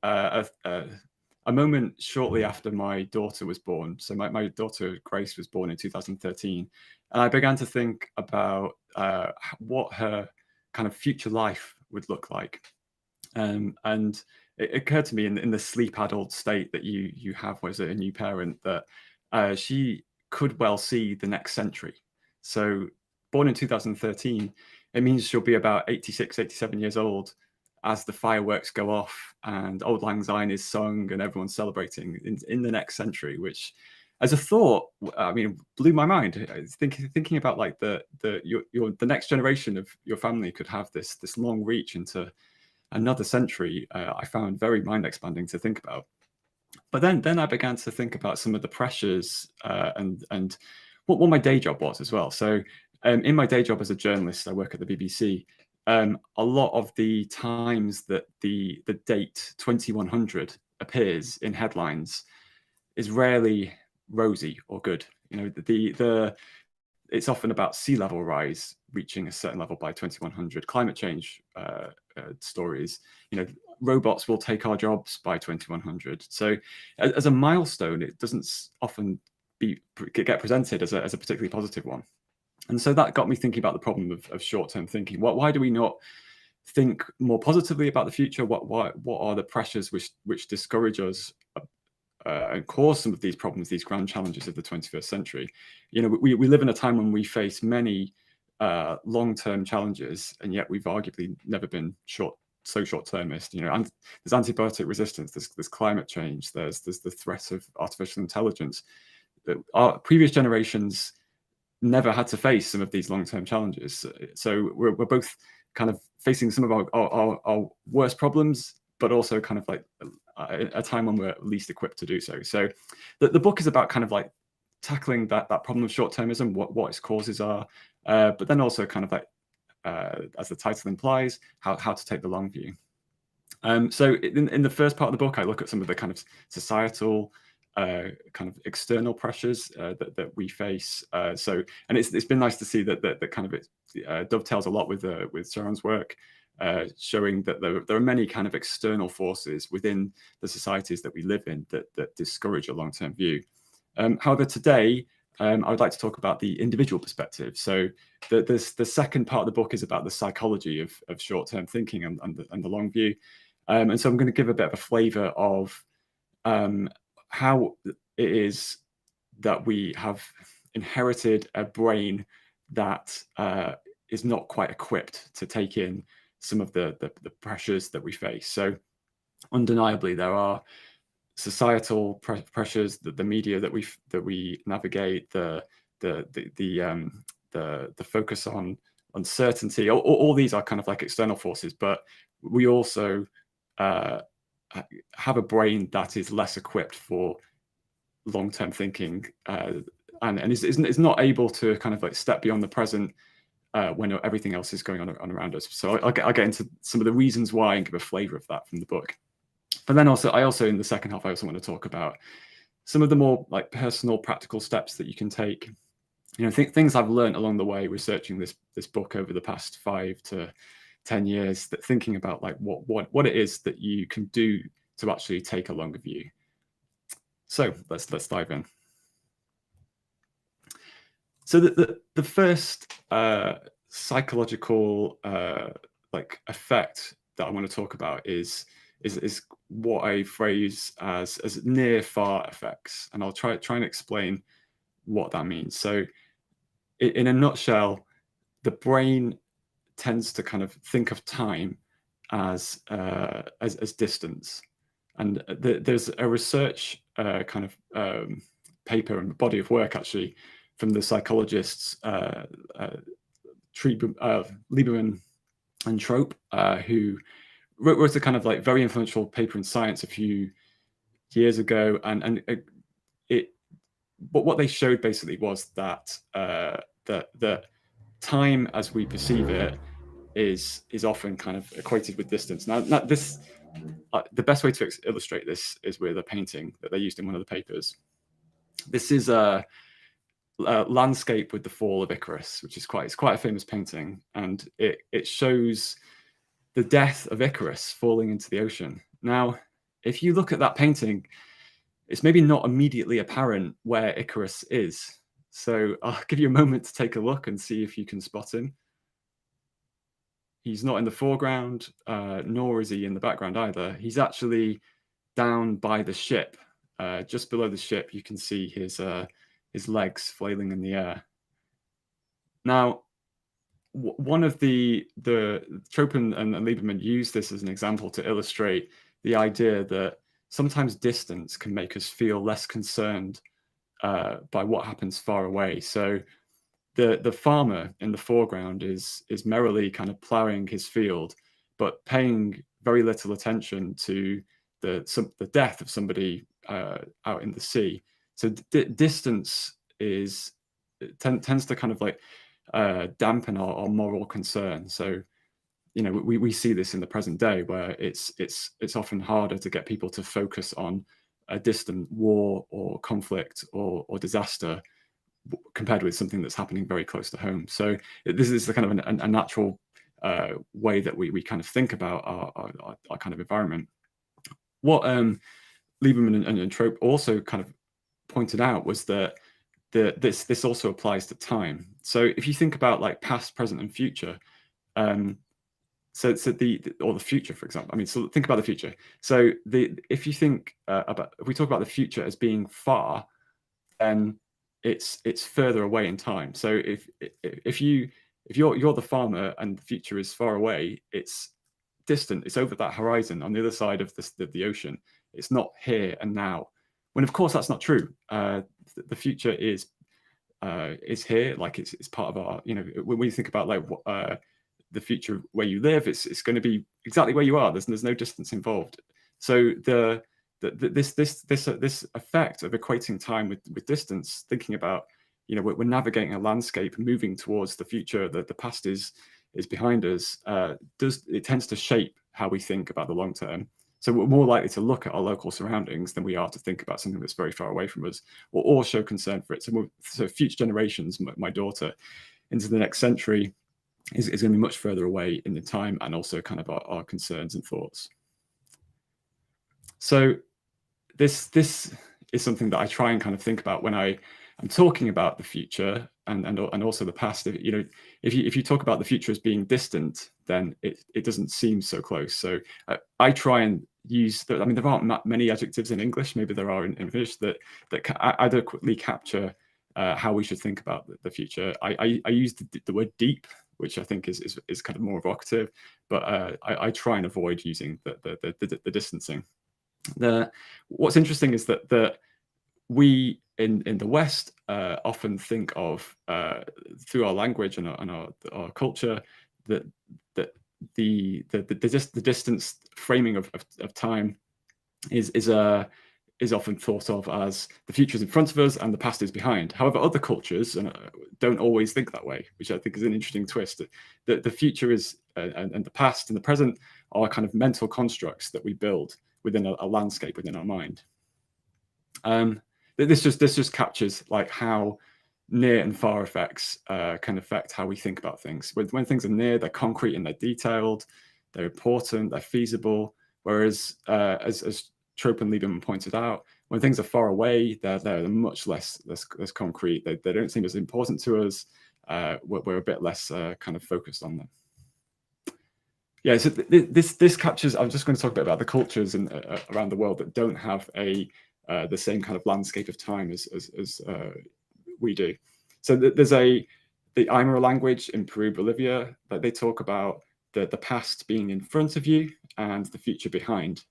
moment shortly after my daughter was born. So my daughter Grace was born in 2013, and I began to think about what her kind of future life would look like. And it occurred to me in the sleep adult state that you have as a new parent that she could well see the next century. So born in 2013, it means she'll be about 86, 87 years old as the fireworks go off and Auld Lang Syne is sung and everyone's celebrating in the next century, which as a thought, I mean, blew my mind. Thinking about like the next generation of your family could have this long reach into another century, I found very mind expanding to think about. But then I began to think about some of the pressures and what my day job was as well. So in my day job as a journalist, I work at the BBC. A lot of the times that the date 2100 appears in headlines is rarely rosy or good. You know, it's often about sea level rise reaching a certain level by 2100, climate change stories. You know, robots will take our jobs by 2100. So as a milestone, it doesn't often get presented as a particularly positive one. And so that got me thinking about the problem of short-term thinking. Why do we not think more positively about the future? What are the pressures which discourage us and cause some of these problems, these grand challenges of the 21st century? You know, we live in a time when we face many long-term challenges, and yet we've arguably never been so short-termist. You know, and there's antibiotic resistance, there's climate change, there's the threat of artificial intelligence. Our previous generations never had to face some of these long-term challenges. So we're both kind of facing some of our worst problems, but also kind of like a time when we're least equipped to do so. So the book is about kind of like tackling that problem of short-termism, what its causes are, but then also kind of like, as the title implies, how to take the long view. So in the first part of the book, I look at some of the kind of societal kind of external pressures that we face. And it's been nice to see that kind of it dovetails a lot with Sharon's work, showing that there are many kind of external forces within the societies that we live in that discourage a long-term view. However, today I would like to talk about the individual perspective. So the second part of the book is about the psychology of short-term thinking and the long view. And so I'm going to give a bit of a flavor of how it is that we have inherited a brain that is not quite equipped to take in some of the pressures that we face. So undeniably, there are societal pressures, the media that we navigate, the focus on uncertainty. All these are kind of like external forces, but we also have a brain that is less equipped for long-term thinking and is not able to kind of like step beyond the present when everything else is going on around us. So I'll get into some of the reasons why and give a flavor of that from the book. But then I also in the second half, I also want to talk about some of the more like personal, practical steps that you can take things I've learned along the way researching this book over the past 5 to 10 years, that thinking about like what it is that you can do to actually take a longer view. So let's dive in. So the first psychological like effect that I want to talk about is what I phrase as near far effects, and I'll try and explain what that means. So in a nutshell, the brain tends to kind of think of time as distance, and there's a research kind of paper and body of work actually from the psychologists Lieberman and Trope, who wrote a kind of like very influential paper in Science a few years ago, and but what they showed basically was that that time as we perceive it is often kind of equated with distance. Now this the best way to illustrate this is with a painting that they used in one of the papers. This is a landscape with the fall of Icarus, which is quite a famous painting, and it shows the death of Icarus falling into the ocean. Now, if you look at that painting, it's maybe not immediately apparent where Icarus is. So I'll give you a moment to take a look and see if you can spot him. He's not in the foreground, nor is he in the background either. He's actually down by the ship. Just below the ship, you can see his legs flailing in the air. Now, one of the Trope and Lieberman used this as an example to illustrate the idea that sometimes distance can make us feel less concerned by what happens far away. So the farmer in the foreground is merrily kind of ploughing his field, but paying very little attention to the death of somebody out in the sea. So distance tends to kind of like dampen our moral concern. So, we see this in the present day where it's often harder to get people to focus on a distant war or conflict or disaster compared with something that's happening very close to home. So this is a kind of a natural way that we kind of think about our kind of environment. What Lieberman and Trope also kind of pointed out was that this also applies to time. So if you think about like past, present, and future, so the future, for example. I mean, so think about the future. So if you think if we talk about the future as being far, then it's further away in time. So if you're the farmer and the future is far away, it's distant. It's over that horizon on the other side of the ocean. It's not here and now. When of course that's not true. The future is here, like it's part of our. When we think about like the future where you live, it's going to be exactly where you are. There's no distance involved. So this effect of equating time with distance, thinking about we're navigating a landscape, moving towards the future, that the past is behind us. It tends to shape how we think about the long term. So we're more likely to look at our local surroundings than we are to think about something that's very far away from us or show concern for it. So future generations, my daughter, into the next century is going to be much further away in the time, and also kind of our concerns and thoughts. So this is something that I try and kind of think about when I'm talking about the future and also the past. If you talk about the future as being distant, then it doesn't seem so close. So I try and use there aren't many adjectives in English, maybe there are in Finnish, that adequately capture how we should think about the future. I use the word deep, which I think is kind of more evocative, but I try and avoid using the distancing. What's interesting is that we in the West often think of through our language and our culture that the distance framing of time is often thought of as the future is in front of us and the past is behind. However, other cultures don't always think that way, which I think is an interesting twist. The future is and the past and the present are kind of mental constructs that we build within a landscape within our mind. This just captures like how near and far effects can affect how we think about things. When things are near, they're concrete and they're detailed, they're important, they're feasible. Whereas, as Trope and Lieberman pointed out, when things are far away, they're much less concrete. They don't seem as important to us. We're a bit less kind of focused on them. Yeah, so this captures. I'm just going to talk a bit about the cultures around the world that don't have the same kind of landscape of time as we do. So there's the Aymara language in Peru, Bolivia, that they talk about the past being in front of you and the future behind.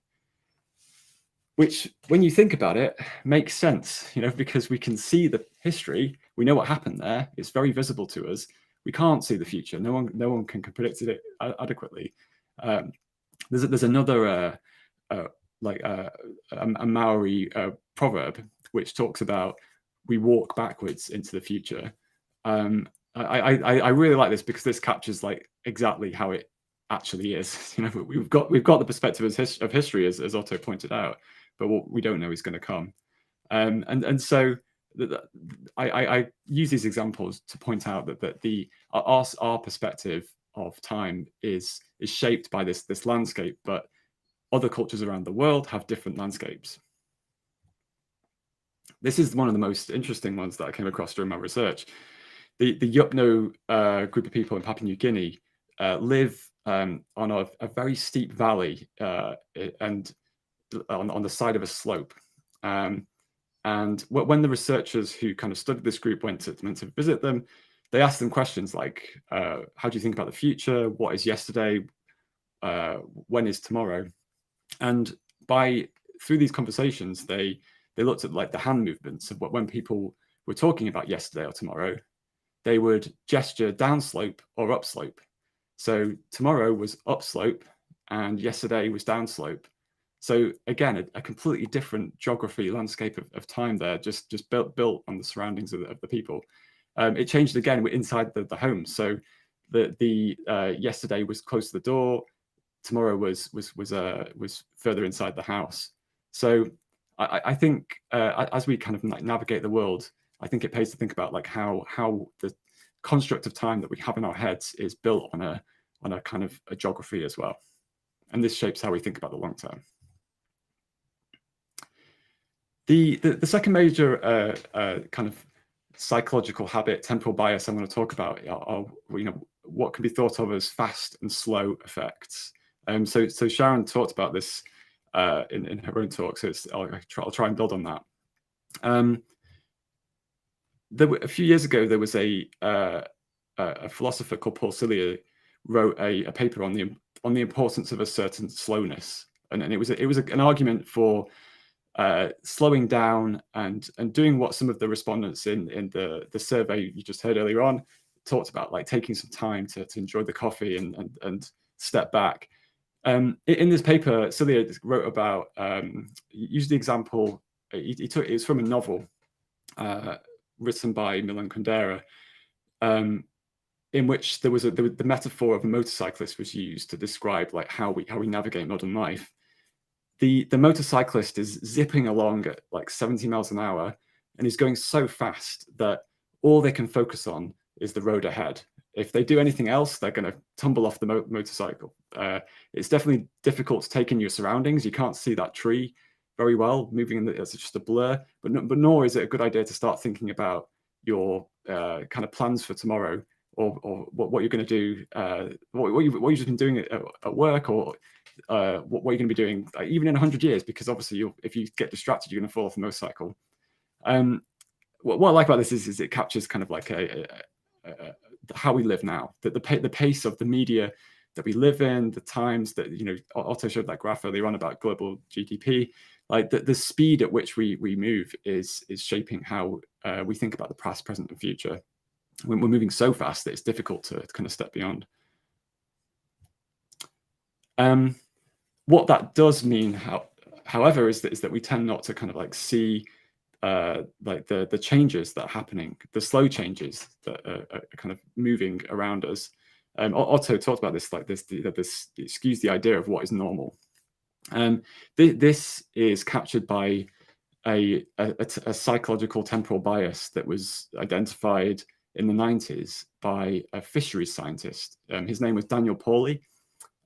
Which, when you think about it, makes sense, because we can see the history, we know what happened there, it's very visible to us. We can't see the future. No one can predict it adequately. There's another a Maori proverb which talks about we walk backwards into the future. I really like this because this captures exactly how it actually is. We've got the perspective of history, as Otto pointed out, but what we don't know is going to come. And so I use these examples to point out that our perspective of time is shaped by this landscape, but other cultures around the world have different landscapes. This is one of the most interesting ones that I came across during my research. The Yupno group of people in Papua New Guinea live on a very steep valley and on the side of a slope. And when the researchers who kind of studied this group went to visit them, they asked them questions like, how do you think about the future? What is yesterday? When is tomorrow? And through these conversations, they looked at the hand movements of when people were talking about yesterday or tomorrow, they would gesture downslope or upslope. So tomorrow was upslope and yesterday was downslope. So again, a completely different geography, landscape of time there, just built on the surroundings of the people. It changed again inside the home. So the yesterday was close to the door, tomorrow was further inside the house. So I think as we kind of navigate the world, I think it pays to think about how the construct of time that we have in our heads is built on a kind of a geography as well, and this shapes how we think about the long term. The second major kind of psychological habit, temporal bias, I'm going to talk about are what can be thought of as fast and slow effects. So Sharon talked about this in her own talk, so I'll try and build on that. A few years ago, there was a philosopher called Paul Cillier wrote a paper on the importance of a certain slowness, and it was an argument for slowing down and doing what some of the respondents in the survey you just heard earlier on talked about, like taking some time to enjoy the coffee and step back. In this paper, Cillier wrote about used the example. It was from a novel written by Milan Kundera, in which the metaphor of a motorcyclist was used to describe how we navigate modern life. The motorcyclist is zipping along at 70 miles an hour, and he's going so fast that all they can focus on is the road ahead. If they do anything else, they're going to tumble off the motorcycle. It's definitely difficult to take in your surroundings. You can't see that tree very well, moving it's just a blur. But nor is it a good idea to start thinking about your kind of plans for tomorrow, or what you're going to do, what you've just been doing at work, or what you're going to be doing even in 100 years, because obviously if you get distracted, you're going to fall off the motorcycle. What I like about this is it captures kind of how we live now, the pace of the media that we live in, the times that, Otto showed that graph earlier on about global GDP, the speed at which we move is shaping how we think about the past, present, and future. When we're moving so fast that it's difficult to kind of step beyond. What that does mean, however, is that we tend not to kind of see the changes that are happening, the slow changes that are kind of moving around us. Otto talked about this, this skews the idea of what is normal. This is captured by a psychological temporal bias that was identified in the 90s by a fisheries scientist. His name was Daniel Pauly,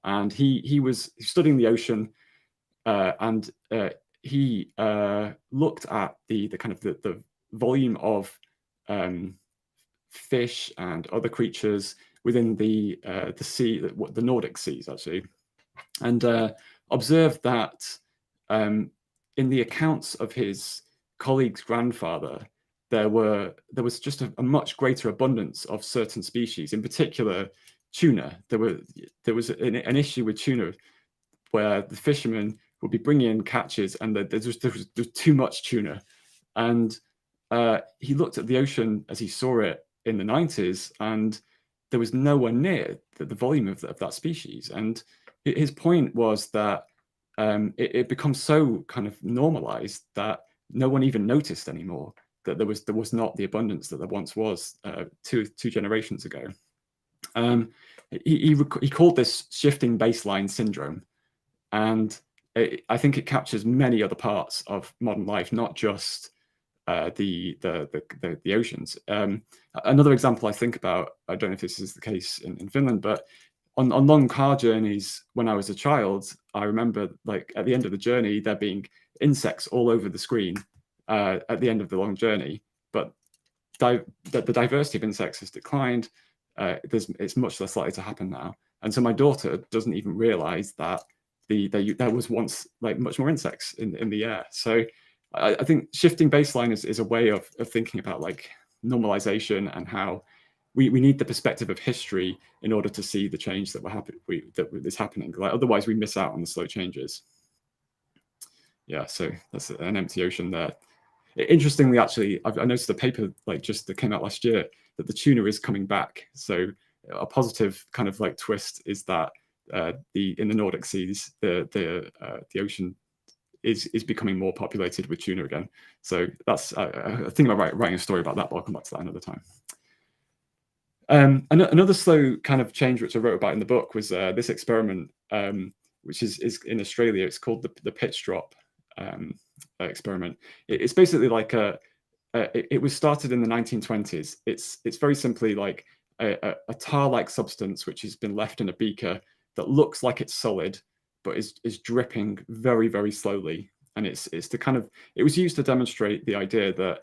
and he was studying the ocean, and he looked at the kind of the volume of fish and other creatures within the sea, the Nordic seas actually, and observed that in the accounts of his colleague's grandfather, there was just a much greater abundance of certain species, in particular tuna. There was an issue with tuna where the fishermen would be bringing in catches, and there was too much tuna, and he looked at the ocean as he saw it in the 90s, and there was nowhere near the volume of that species. And his point was that it becomes so kind of normalized that no one even noticed anymore that there was not the abundance that there once was two generations ago. He called this shifting baseline syndrome, and I think it captures many other parts of modern life, not just the oceans. Another example I think about, I don't know if this is the case in Finland, but on long car journeys when I was a child, I remember like at the end of the journey there being insects all over the screen at the end of the long journey, but the diversity of insects has declined. It's much less likely to happen now, and so my daughter doesn't even realize that there was once like much more insects in the air. So I think shifting baseline is a way of thinking about like normalization and how we need the perspective of history in order to see the change that is happening. Like otherwise we miss out on the slow changes. Yeah, so that's an empty ocean there. Interestingly, actually, I noticed a paper like just that came out last year that the tuna is coming back. So a positive kind of like twist is that in the Nordic seas, the ocean is becoming more populated with tuna again. So that's I think about writing a story about that, but I'll come back to that another time. Another slow kind of change which I wrote about in the book was this experiment, which is in Australia. It's called the pitch drop experiment. It's basically like it was started in the 1920s. It's very simply like a tar-like substance which has been left in a beaker that looks like it's solid, but is dripping very, very slowly. And it's to kind of, it was used to demonstrate the idea that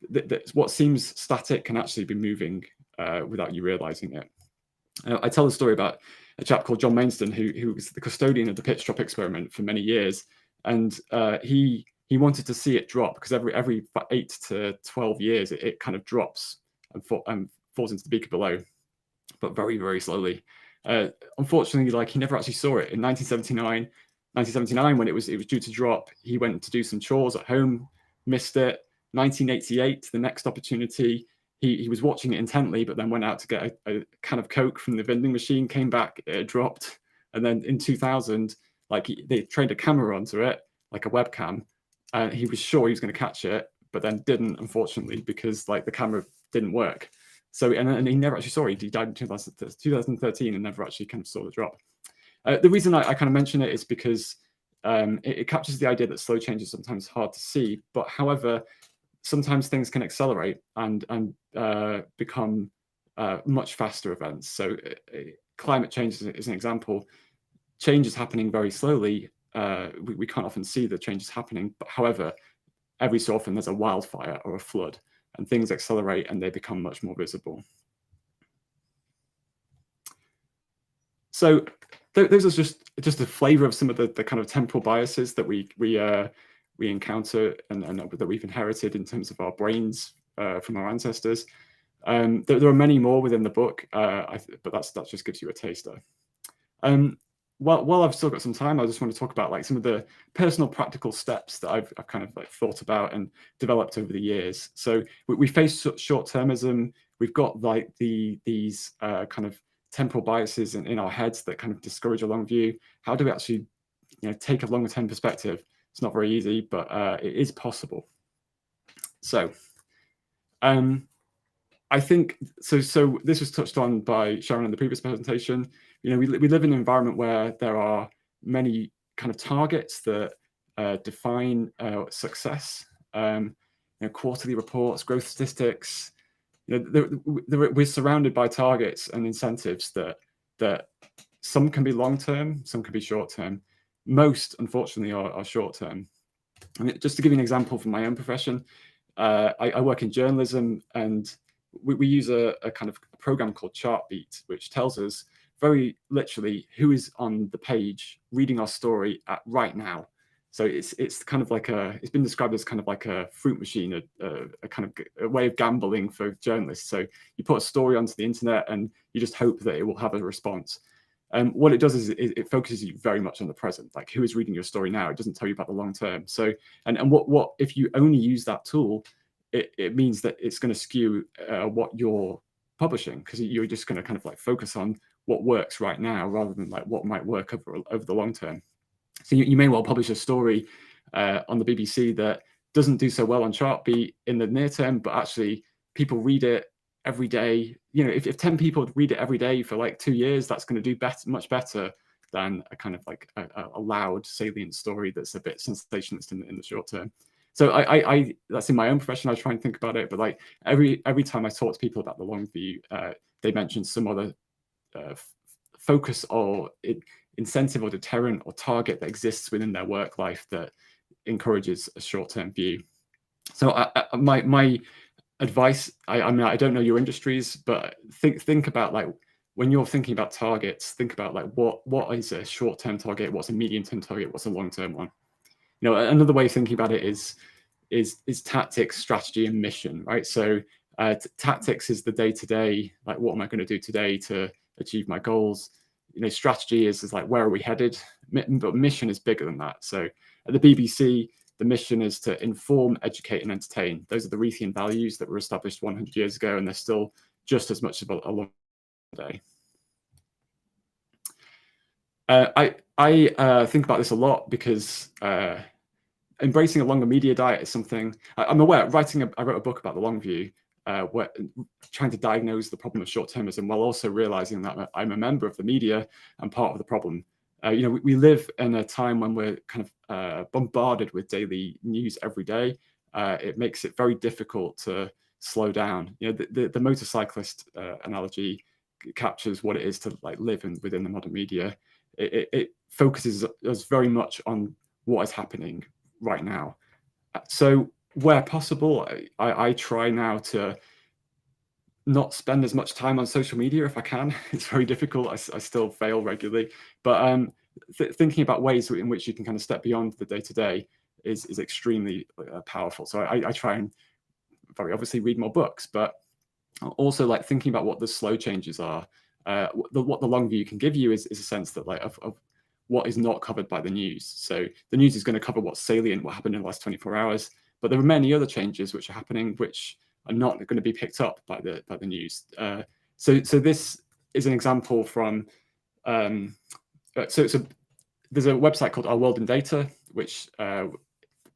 that what seems static can actually be moving without you realizing it. I tell a story about a chap called John Mainston who was the custodian of the pitch drop experiment for many years, and he wanted to see it drop because every 8 to 12 years it kind of drops and falls into the beaker below, but very, very slowly. Unfortunately, like he never actually saw it. In 1979, when it was due to drop, he went to do some chores at home, missed it. 1988, the next opportunity, he was watching it intently, but then went out to get a can of Coke from the vending machine, came back, it dropped. And then in 2000, like they trained a camera onto it, like a webcam, and he was sure he was going to catch it, but then didn't, unfortunately, because like the camera didn't work. So, and he never actually saw it. He died in 2013 and never actually kind of saw the drop. The reason I kind of mention it is because it captures the idea that slow change is sometimes hard to see, but however, sometimes things can accelerate and become much faster events. So climate change is an example. Change is happening very slowly. We can't often see the changes happening, but however, every so often there's a wildfire or a flood, and things accelerate and they become much more visible. So those are just a flavor of some of the kind of temporal biases that we encounter and that we've inherited in terms of our brains from our ancestors. There are many more within the book, but that just gives you a taster. While I've still got some time, I just want to talk about like some of the personal practical steps that I've kind of like thought about and developed over the years. So we face short-termism. We've got like these kind of temporal biases in our heads that kind of discourage a long view. How do we actually, take a longer term perspective? It's not very easy, but it is possible. So I think so this was touched on by Sharon in the previous presentation. We live in an environment where there are many kind of targets that define success. Quarterly reports, growth statistics. We're surrounded by targets and incentives that some can be long term, some can be short term. Most, unfortunately, are short term. I mean, just to give you an example from my own profession, I work in journalism, and we use a kind of program called Chartbeat, which tells us very literally who is on the page reading our story at right now. So it's kind of like it's been described as kind of like a fruit machine, a kind of a way of gambling for journalists. So you put a story onto the internet and you just hope that it will have a response. What it does is it focuses you very much on the present, like who is reading your story now. It doesn't tell you about the long term. So, and what if you only use that tool, it means that it's going to skew what you're publishing, because you're just going to kind of like focus on what works right now rather than like what might work over the long term. So you may well publish a story on the BBC that doesn't do so well on Chartbeat in the near term, but actually people read it every day. If 10 people read it every day for like 2 years, that's going to do much better than a kind of like a loud, salient story that's a bit sensationalist in the short term. So I that's in my own profession. I try and think about it, but like every time I talk to people about the long view, they mention some other focus or incentive or deterrent or target that exists within their work life that encourages a short-term view. So my advice, I mean, I don't know your industries, but think about like when you're thinking about targets, think about like what is a short-term target, what's a medium-term target, what's a long-term one. Another way of thinking about it is tactics, strategy, and mission, right? So tactics is the day-to-day, like what am I going to do today to achieve my goals? Strategy is like where are we headed? But mission is bigger than that. So at the BBC, the mission is to inform, educate, and entertain. Those are the Reithian values that were established 100 years ago, and they're still just as much of a long day. I think about this a lot because embracing a longer media diet is something I'm aware. I wrote a book about the long view, trying to diagnose the problem of short-termism while also realizing that I'm a member of the media and part of the problem. We live in a time when we're kind of bombarded with daily news every day. It makes it very difficult to slow down. The motorcyclist analogy captures what it is to like live within the modern media. It focuses us very much on what is happening right now. So where possible, I try now to not spend as much time on social media if I can. It's very difficult. I still fail regularly, but thinking about ways in which you can kind of step beyond the day-to-day is extremely powerful. So I try and very obviously read more books, but also like thinking about what the slow changes are. What the long view can give you is a sense that like of what is not covered by the news. So the news is going to cover what's salient, what happened in the last 24 hours, but there are many other changes which are happening which are not going to be picked up by the news. So this is an example from so there's a website called Our World in Data, which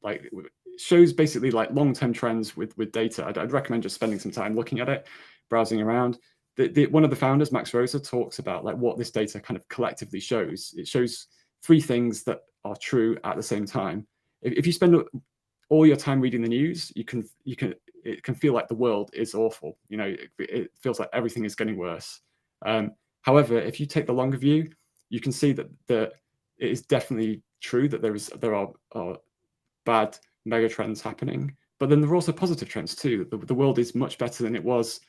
like shows basically like long-term trends with data. I'd recommend just spending some time looking at it, browsing around. One of the founders, Max Rosa, talks about like what this data kind of collectively shows. It shows 3 things that are true at the same time. If you spend all your time reading the news, it can feel like the world is awful. It feels like everything is getting worse. However, if you take the longer view, you can see that it is definitely true that there are bad mega trends happening, but then there are also positive trends too. The world is much better than it was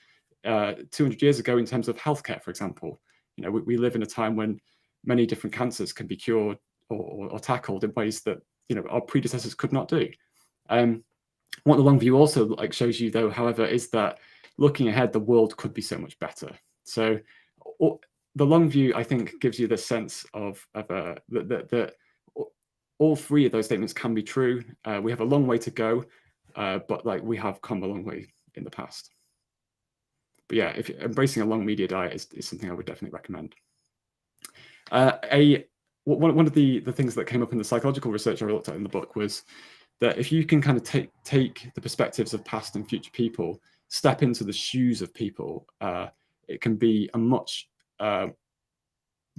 200 years ago in terms of healthcare, for example. We live in a time when many different cancers can be cured or tackled in ways that our predecessors could not do. What the long view also like shows you, though, however, is that looking ahead, the world could be so much better. So the long view, I think, gives you the sense of that all 3 of those statements can be true. We have a long way to go, but like we have come a long way in the past. But yeah, if embracing a long media diet is something I would definitely recommend. One of the things that came up in the psychological research I looked at in the book was that if you can kind of take the perspectives of past and future people, step into the shoes of people, it can be a much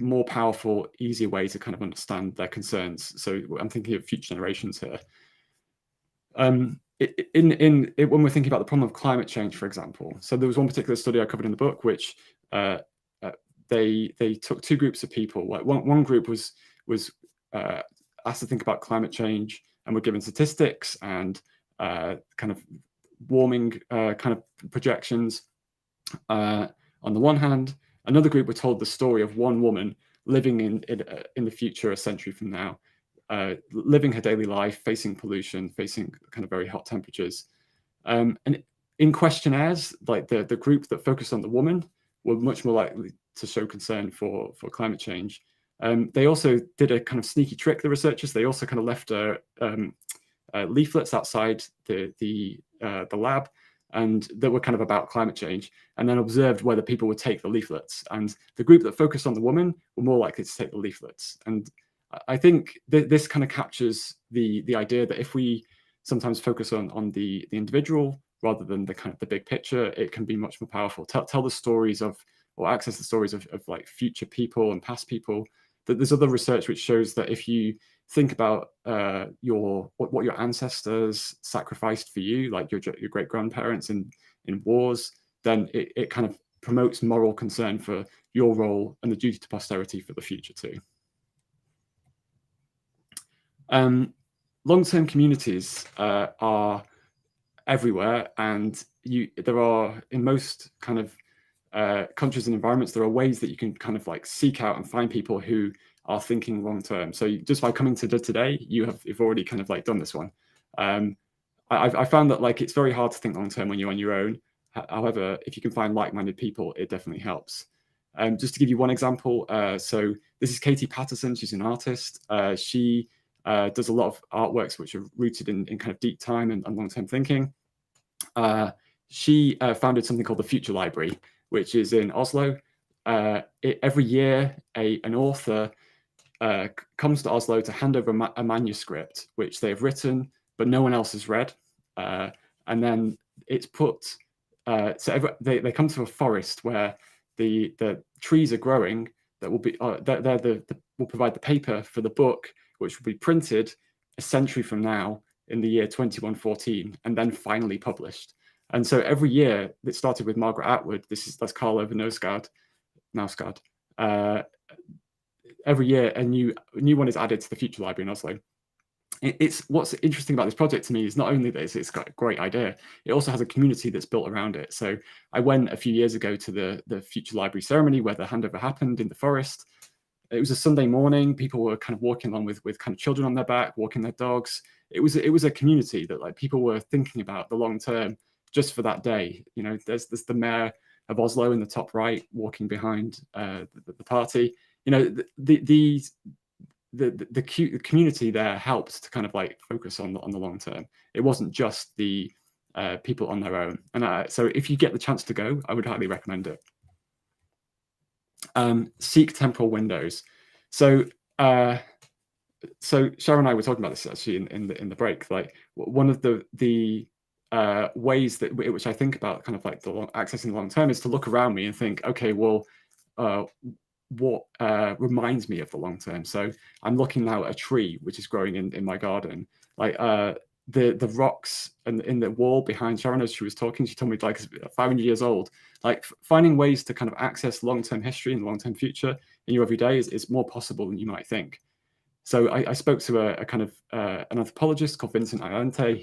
more powerful, easier way to kind of understand their concerns. So I'm thinking of future generations here. When we're thinking about the problem of climate change, for example, so there was one particular study I covered in the book, which they took two groups of people. Like one group was asked to think about climate change and were given statistics and kind of warming kind of projections on the one hand. Another group were told the story of one woman living in the future, a century from now, living her daily life, facing pollution, facing kind of very hot temperatures. And in questionnaires, like the group that focused on the woman were much more likely to show concern for climate change. They also did a kind of sneaky trick, the researchers. They also kind of left leaflets outside the lab, and that were kind of about climate change, and then observed whether people would take the leaflets. And the group that focused on the woman were more likely to take the leaflets. And I think this kind of captures the idea that if we sometimes focus on the individual rather than the kind of the big picture, it can be much more powerful. Tell the stories of, or access the stories of like future people and past people. That there's other research which shows that if you think about what your ancestors sacrificed for you, like your great grandparents in wars, then it kind of promotes moral concern for your role and the duty to posterity for the future too. Long-term communities are everywhere, and there are, in most kind of countries and environments, there are ways that you can kind of like seek out and find people who are thinking long-term. So just by coming to today, you've already kind of like done this one. I found that like it's very hard to think long-term when you're on your own. However, if you can find like-minded people, it definitely helps. Just to give you one example, so this is Katie Patterson. She's an artist. She does a lot of artworks which are rooted in kind of deep time and long-term thinking. She founded something called the Future Library, which is in Oslo. Every year, an author comes to Oslo to hand over a manuscript which they've written, but no one else has read. And then it's put, they come to a forest where the trees are growing that will be, will provide the paper for the book, which will be printed a century from now in the year 2114, and then finally published. And so every year, it started with Margaret Atwood. That's Karl Ove Knausgård. Every year, a new one is added to the Future Library in Oslo. It's what's interesting about this project to me is not only that it's got a great idea, it also has a community that's built around it. So I went a few years ago to the Future Library ceremony where the handover happened in the forest. It was a Sunday morning. People were kind of walking along with kind of children on their back, walking their dogs. It was a community that like people were thinking about the long term just for that day. You know, there's the mayor of Oslo in the top right walking behind the party. You know, the community there helped to kind of like focus on the long term. It wasn't just the people on their own. And so if you get the chance to go, I would highly recommend it. Seek temporal windows. So Sharon and I were talking about this actually in the break. Like one of the ways that which I think about kind of like accessing the long term is to look around me and think, okay, well, what reminds me of the long term? So I'm looking now at a tree which is growing in my garden. Like the rocks and in the wall behind Sharon, as she was talking, she told me like 500 years old. Like finding ways to kind of access long-term history and long-term future in your everyday is more possible than you might think. So I spoke to a kind of an anthropologist called Vincent Ayante,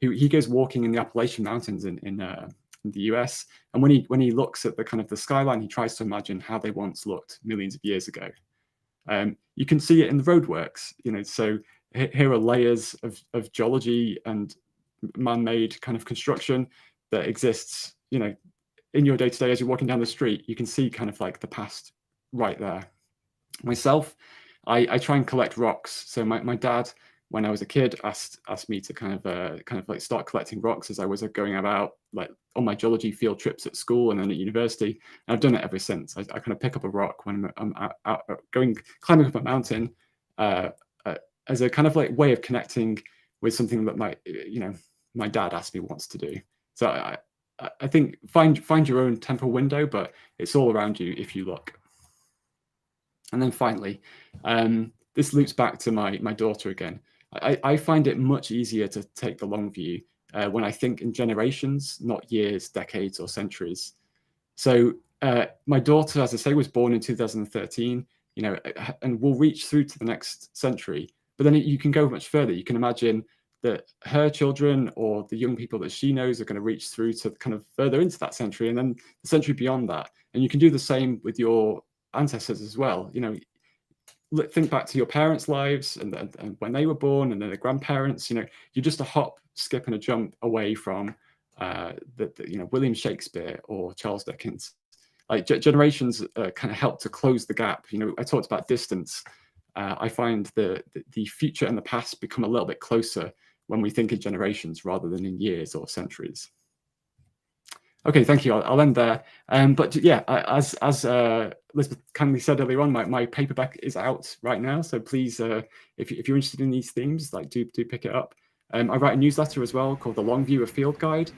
who he goes walking in the Appalachian Mountains in the US, and when he looks at the kind of the skyline, he tries to imagine how they once looked millions of years ago. You can see it in the roadworks, you know. So here are layers of geology and man-made kind of construction that exists, you know, in your day-to-day as you're walking down the street. You can see kind of like the past right there. Myself, I try and collect rocks. So my dad, when I was a kid, asked me to kind of like start collecting rocks as I was going about like on my geology field trips at school and then at university. And I've done it ever since. I kind of pick up a rock when I'm out climbing up a mountain as a kind of like way of connecting with something that my dad asked me once to do. So I think find your own temporal window, but it's all around you if you look. And then finally, this loops back to my daughter again. I find it much easier to take the long view when I think in generations, not years, decades, or centuries. So my daughter, as I say, was born in 2013, and will reach through to the next century. But then you can go much further. You can imagine that her children or the young people that she knows are going to reach through to kind of further into that century, and then the century beyond that. And you can do the same with your ancestors as well. Think back to your parents' lives and when they were born, and then their grandparents. You're just a hop, skip, and a jump away from William Shakespeare or Charles Dickens. Like generations kind of help to close the gap. I talked about distance. I find the future and the past become a little bit closer when we think in generations rather than in years or centuries. Okay, thank you. I'll end there. But yeah, as Lisbeth kindly said earlier on, my paperback is out right now. So please, if you're interested in these themes, do pick it up. I write a newsletter as well called the Long View, a Field Guide.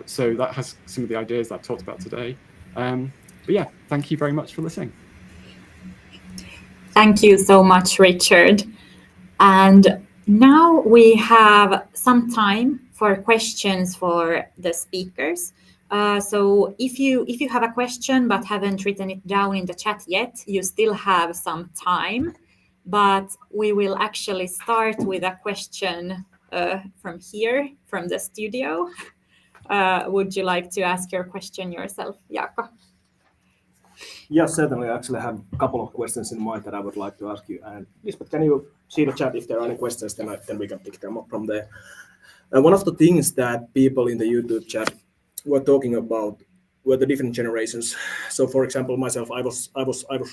So that has some of the ideas that I've talked about today. But yeah, thank you very much for listening. Thank you so much, Richard. And now we have some time for questions for the speakers. So if you have a question but haven't written it down in the chat yet, you still have some time. But we will actually start with a question from here, from the studio. Would you like to ask your question yourself, Jaakko? Yes, certainly. I actually have a couple of questions in mind that I would like to ask you. And Lisbeth, can you see the chat? If there are any questions, then we can pick them up from there. One of the things that people in the YouTube chat were talking about were the different generations. So, for example, myself, I was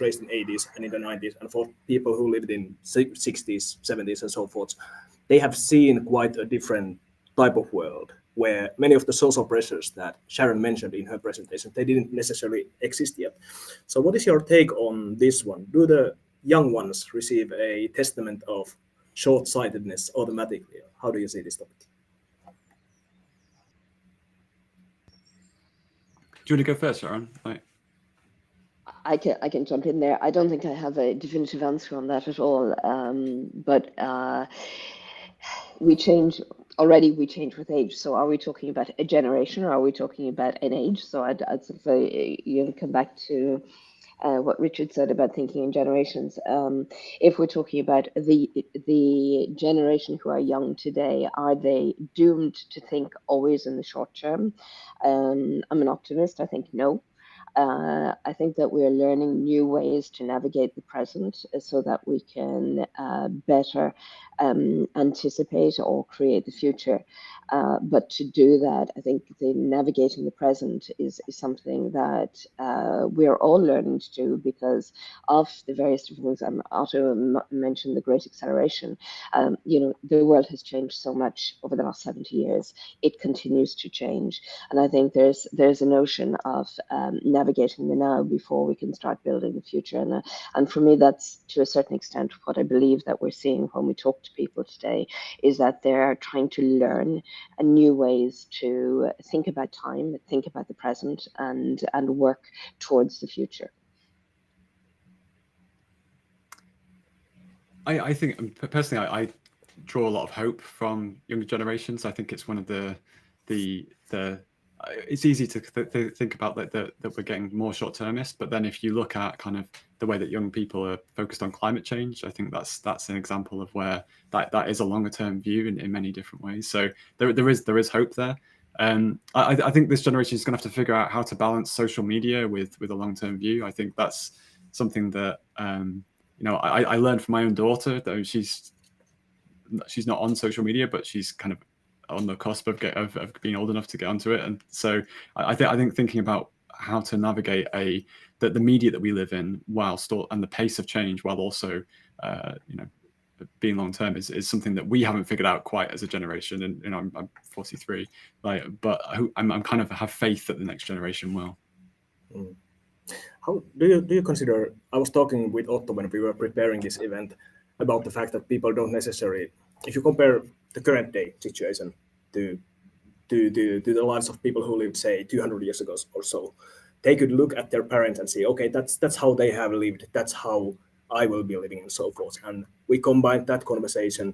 raised in 80s and in the 90s, and for people who lived in 60s, 70s, and so forth, they have seen quite a different type of world, where many of the social pressures that Sharon mentioned in her presentation, they didn't necessarily exist yet. So what is your take on this one? Do the young ones receive a testament of short-sightedness automatically? How do you see this topic? Do you want to go first, Sharon? I can jump in there. I don't think I have a definitive answer on that at all. But we change with age. So are we talking about a generation, or are we talking about an age? So I'd say you come back to what Richard said about thinking in generations. If we're talking about the generation who are young today, are they doomed to think always in the short term? I'm an optimist. I think no. I think that we're learning new ways to navigate the present so that we can better anticipate or create the future. But to do that, I think the navigating the present is something that we're all learning to do because of the various different things. Otto mentioned the Great Acceleration. The world has changed so much over the last 70 years. It continues to change. And I think there's a notion of navigating the now before we can start building the future. And for me, that's to a certain extent what I believe that we're seeing when we talk to people today, is that they're trying to learn new ways to think about time, think about the present, and work towards the future. I think personally, I draw a lot of hope from younger generations. I think it's one of the it's easy to think about that we're getting more short-termist, but then if you look at kind of the way that young people are focused on climate change, I think that's an example of where that is a longer-term view in many different ways. So there is hope there. I think this generation is going to have to figure out how to balance social media with a long-term view. I think that's something that I learned from my own daughter, though she's not on social media, but she's kind of on the cusp of being old enough to get onto it. And so I think thinking about how to navigate the media that we live in and the pace of change while also being long term is something that we haven't figured out quite as a generation. And I'm 43, but I'm kind of have faith that the next generation will. How do you consider? I was talking with Otto when we were preparing this event about the fact that people don't necessarily, if you compare the current day situation to the lives of people who lived, say, 200 years ago or so, they could look at their parents and say, okay, that's how they have lived, that's how I will be living, and so forth. And we combined that conversation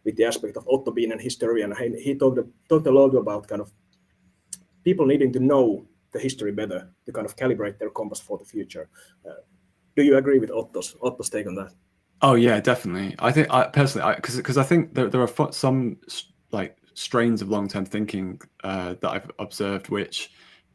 with the aspect of Otto being an historian. He talked a lot about kind of people needing to know the history better to kind of calibrate their compass for the future. Do you agree with Otto's take on that? Oh yeah, definitely. I think personally, because I think there are some like strains of long-term thinking that I've observed, which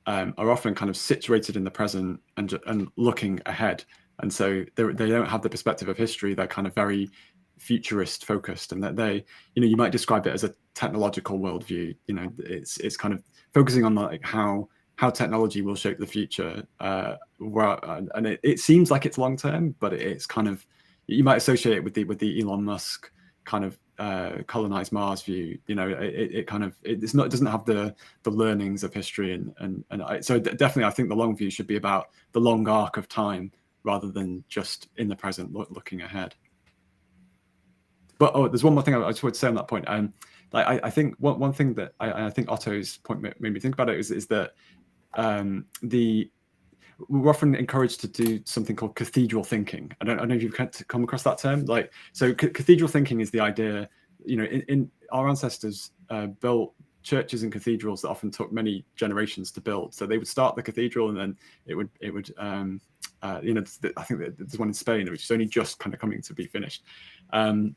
are often kind of situated in the present and looking ahead, and so they don't have the perspective of history. They're kind of very futurist focused, and that they, you might describe it as a technological worldview. It's kind of focusing on like how technology will shape the future, and it seems like it's long term, but it's kind of, you might associate it with the Elon Musk kind of colonize Mars view. It doesn't have the learnings of history, so definitely I think the long view should be about the long arc of time rather than just in the present looking ahead. But there's one more thing I just want to say on that point. I think one thing that I think Otto's point made me think about it is that we're often encouraged to do something called cathedral thinking. I don't know if you've come across that term. So cathedral thinking is the idea, in our ancestors built churches and cathedrals that often took many generations to build. So they would start the cathedral, and then it would I think that there's one in Spain which is only just kind of coming to be finished. And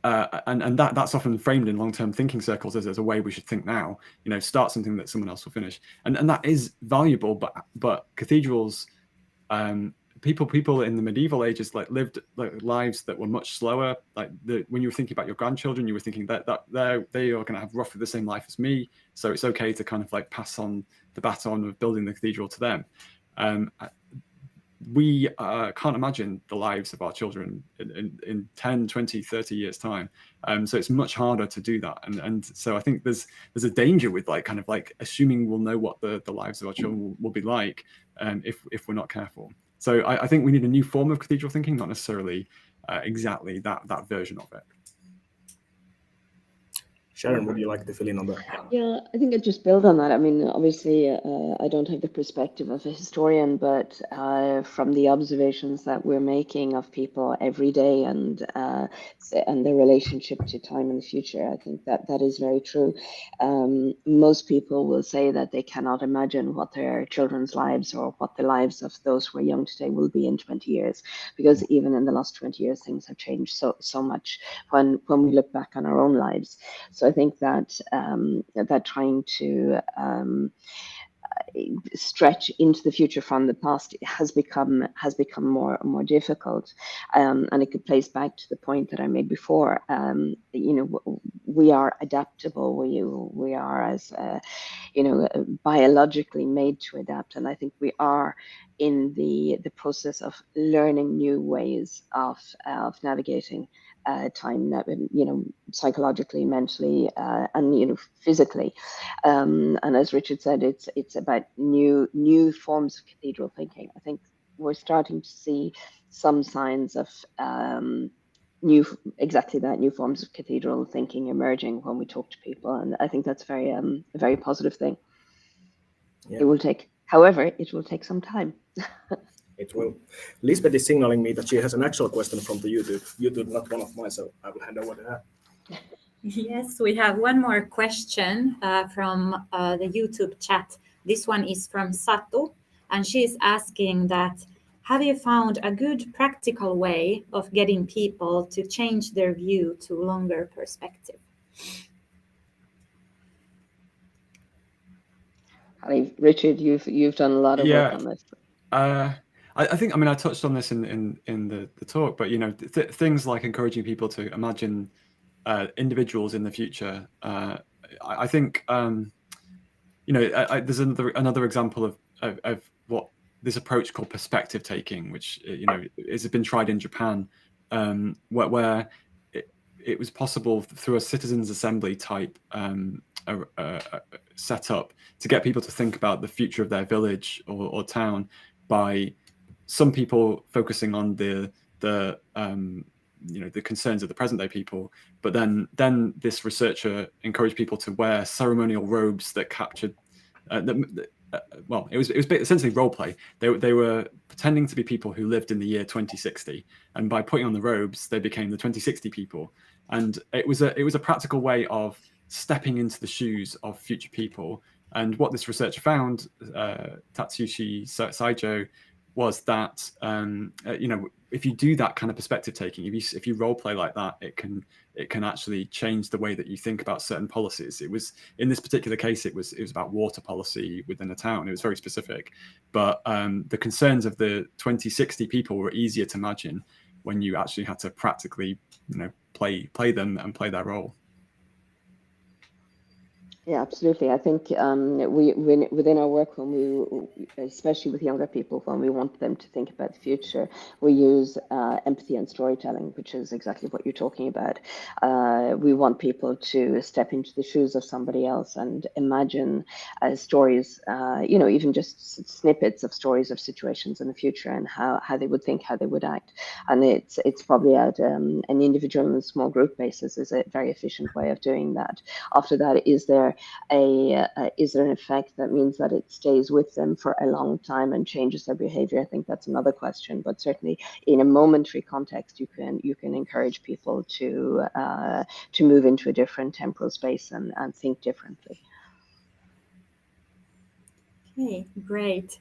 that's often framed in long-term thinking circles as a way we should think now. Start something that someone else will finish, and that is valuable. But cathedrals, people in the medieval ages lived lives that were much slower. When you were thinking about your grandchildren, you were thinking that they are going to have roughly the same life as me, so it's okay to kind of pass on the baton of building the cathedral to them. We can't imagine the lives of our children in 10, 20, 30 years time. So it's much harder to do that. And so I think there's a danger with assuming we'll know what the lives of our children will be like if we're not careful. So I think we need a new form of cathedral thinking, not necessarily exactly that version of it. Sharon, would you like to fill in on that? Yeah, I think I'd just build on that. I mean, obviously, I don't have the perspective of a historian, but from the observations that we're making of people every day and their relationship to time in the future, I think that is very true. Most people will say that they cannot imagine what their children's lives or what the lives of those who are young today will be in 20 years, because even in the last 20 years, things have changed so much when we look back on our own lives. So I think that that trying to stretch into the future from the past has become more difficult, and it plays back to the point that I made before. We are adaptable. We are as biologically made to adapt, and I think we are in the process of learning new ways of navigating time, psychologically, mentally, and physically. And as Richard said, it's about new forms of cathedral thinking. I think we're starting to see some signs of new forms of cathedral thinking emerging when we talk to people, and I think that's a very positive thing. Yeah. However, it will take some time. It will. Lisbeth is signaling me that she has an actual question from the YouTube, not one of mine, so I will hand over to her. Yes, we have one more question from the YouTube chat. This one is from Satu, and she's asking that, have you found a good practical way of getting people to change their view to longer perspective? Richard, you've done a lot of work on this. I think, I touched on this in the talk, but things like encouraging people to imagine individuals in the future. I think there's another example of what this approach called perspective taking, which has been tried in Japan, where it was possible through a citizens' assembly type setup to get people to think about the future of their village or town by some people focusing on the concerns of the present day people, but then this researcher encouraged people to wear ceremonial robes that captured well, it was essentially role play. They were pretending to be people who lived in the year 2060, and by putting on the robes, they became the 2060 people. And it was a practical way of stepping into the shoes of future people. And what this researcher found, Tatsushi Saijo, was that if you do that kind of perspective taking, if you role play like that, it can actually change the way that you think about certain policies. It was, in this particular case, it was about water policy within a town. It was very specific, but the concerns of the 2060 people were easier to imagine when you actually had to practically, play them and play their role. Yeah, absolutely. I think within our work, especially with younger people, when we want them to think about the future, we use empathy and storytelling, which is exactly what you're talking about. We want people to step into the shoes of somebody else and imagine stories, even just snippets of stories of situations in the future and how they would think, how they would act. And it's probably at an individual and small group basis is a very efficient way of doing that. After that, is there an effect that means that it stays with them for a long time and changes their behavior? I think that's another question, but certainly in a momentary context, you can encourage people to move into a different temporal space and think differently. Okay, great.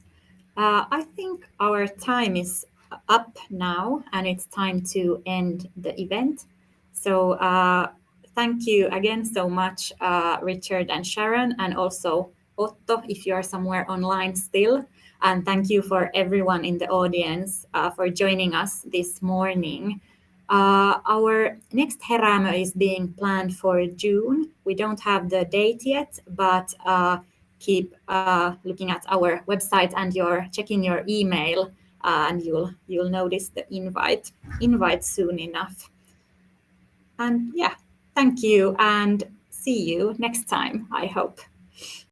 I think our time is up now, and it's time to end the event. So thank you again so much, Richard and Sharon, and also Otto, if you are somewhere online still. And thank you for everyone in the audience for joining us this morning. Our next Heräämö is being planned for June. We don't have the date yet, but keep looking at our website and checking your email, and you'll notice the invite soon enough. And yeah, thank you, and see you next time, I hope.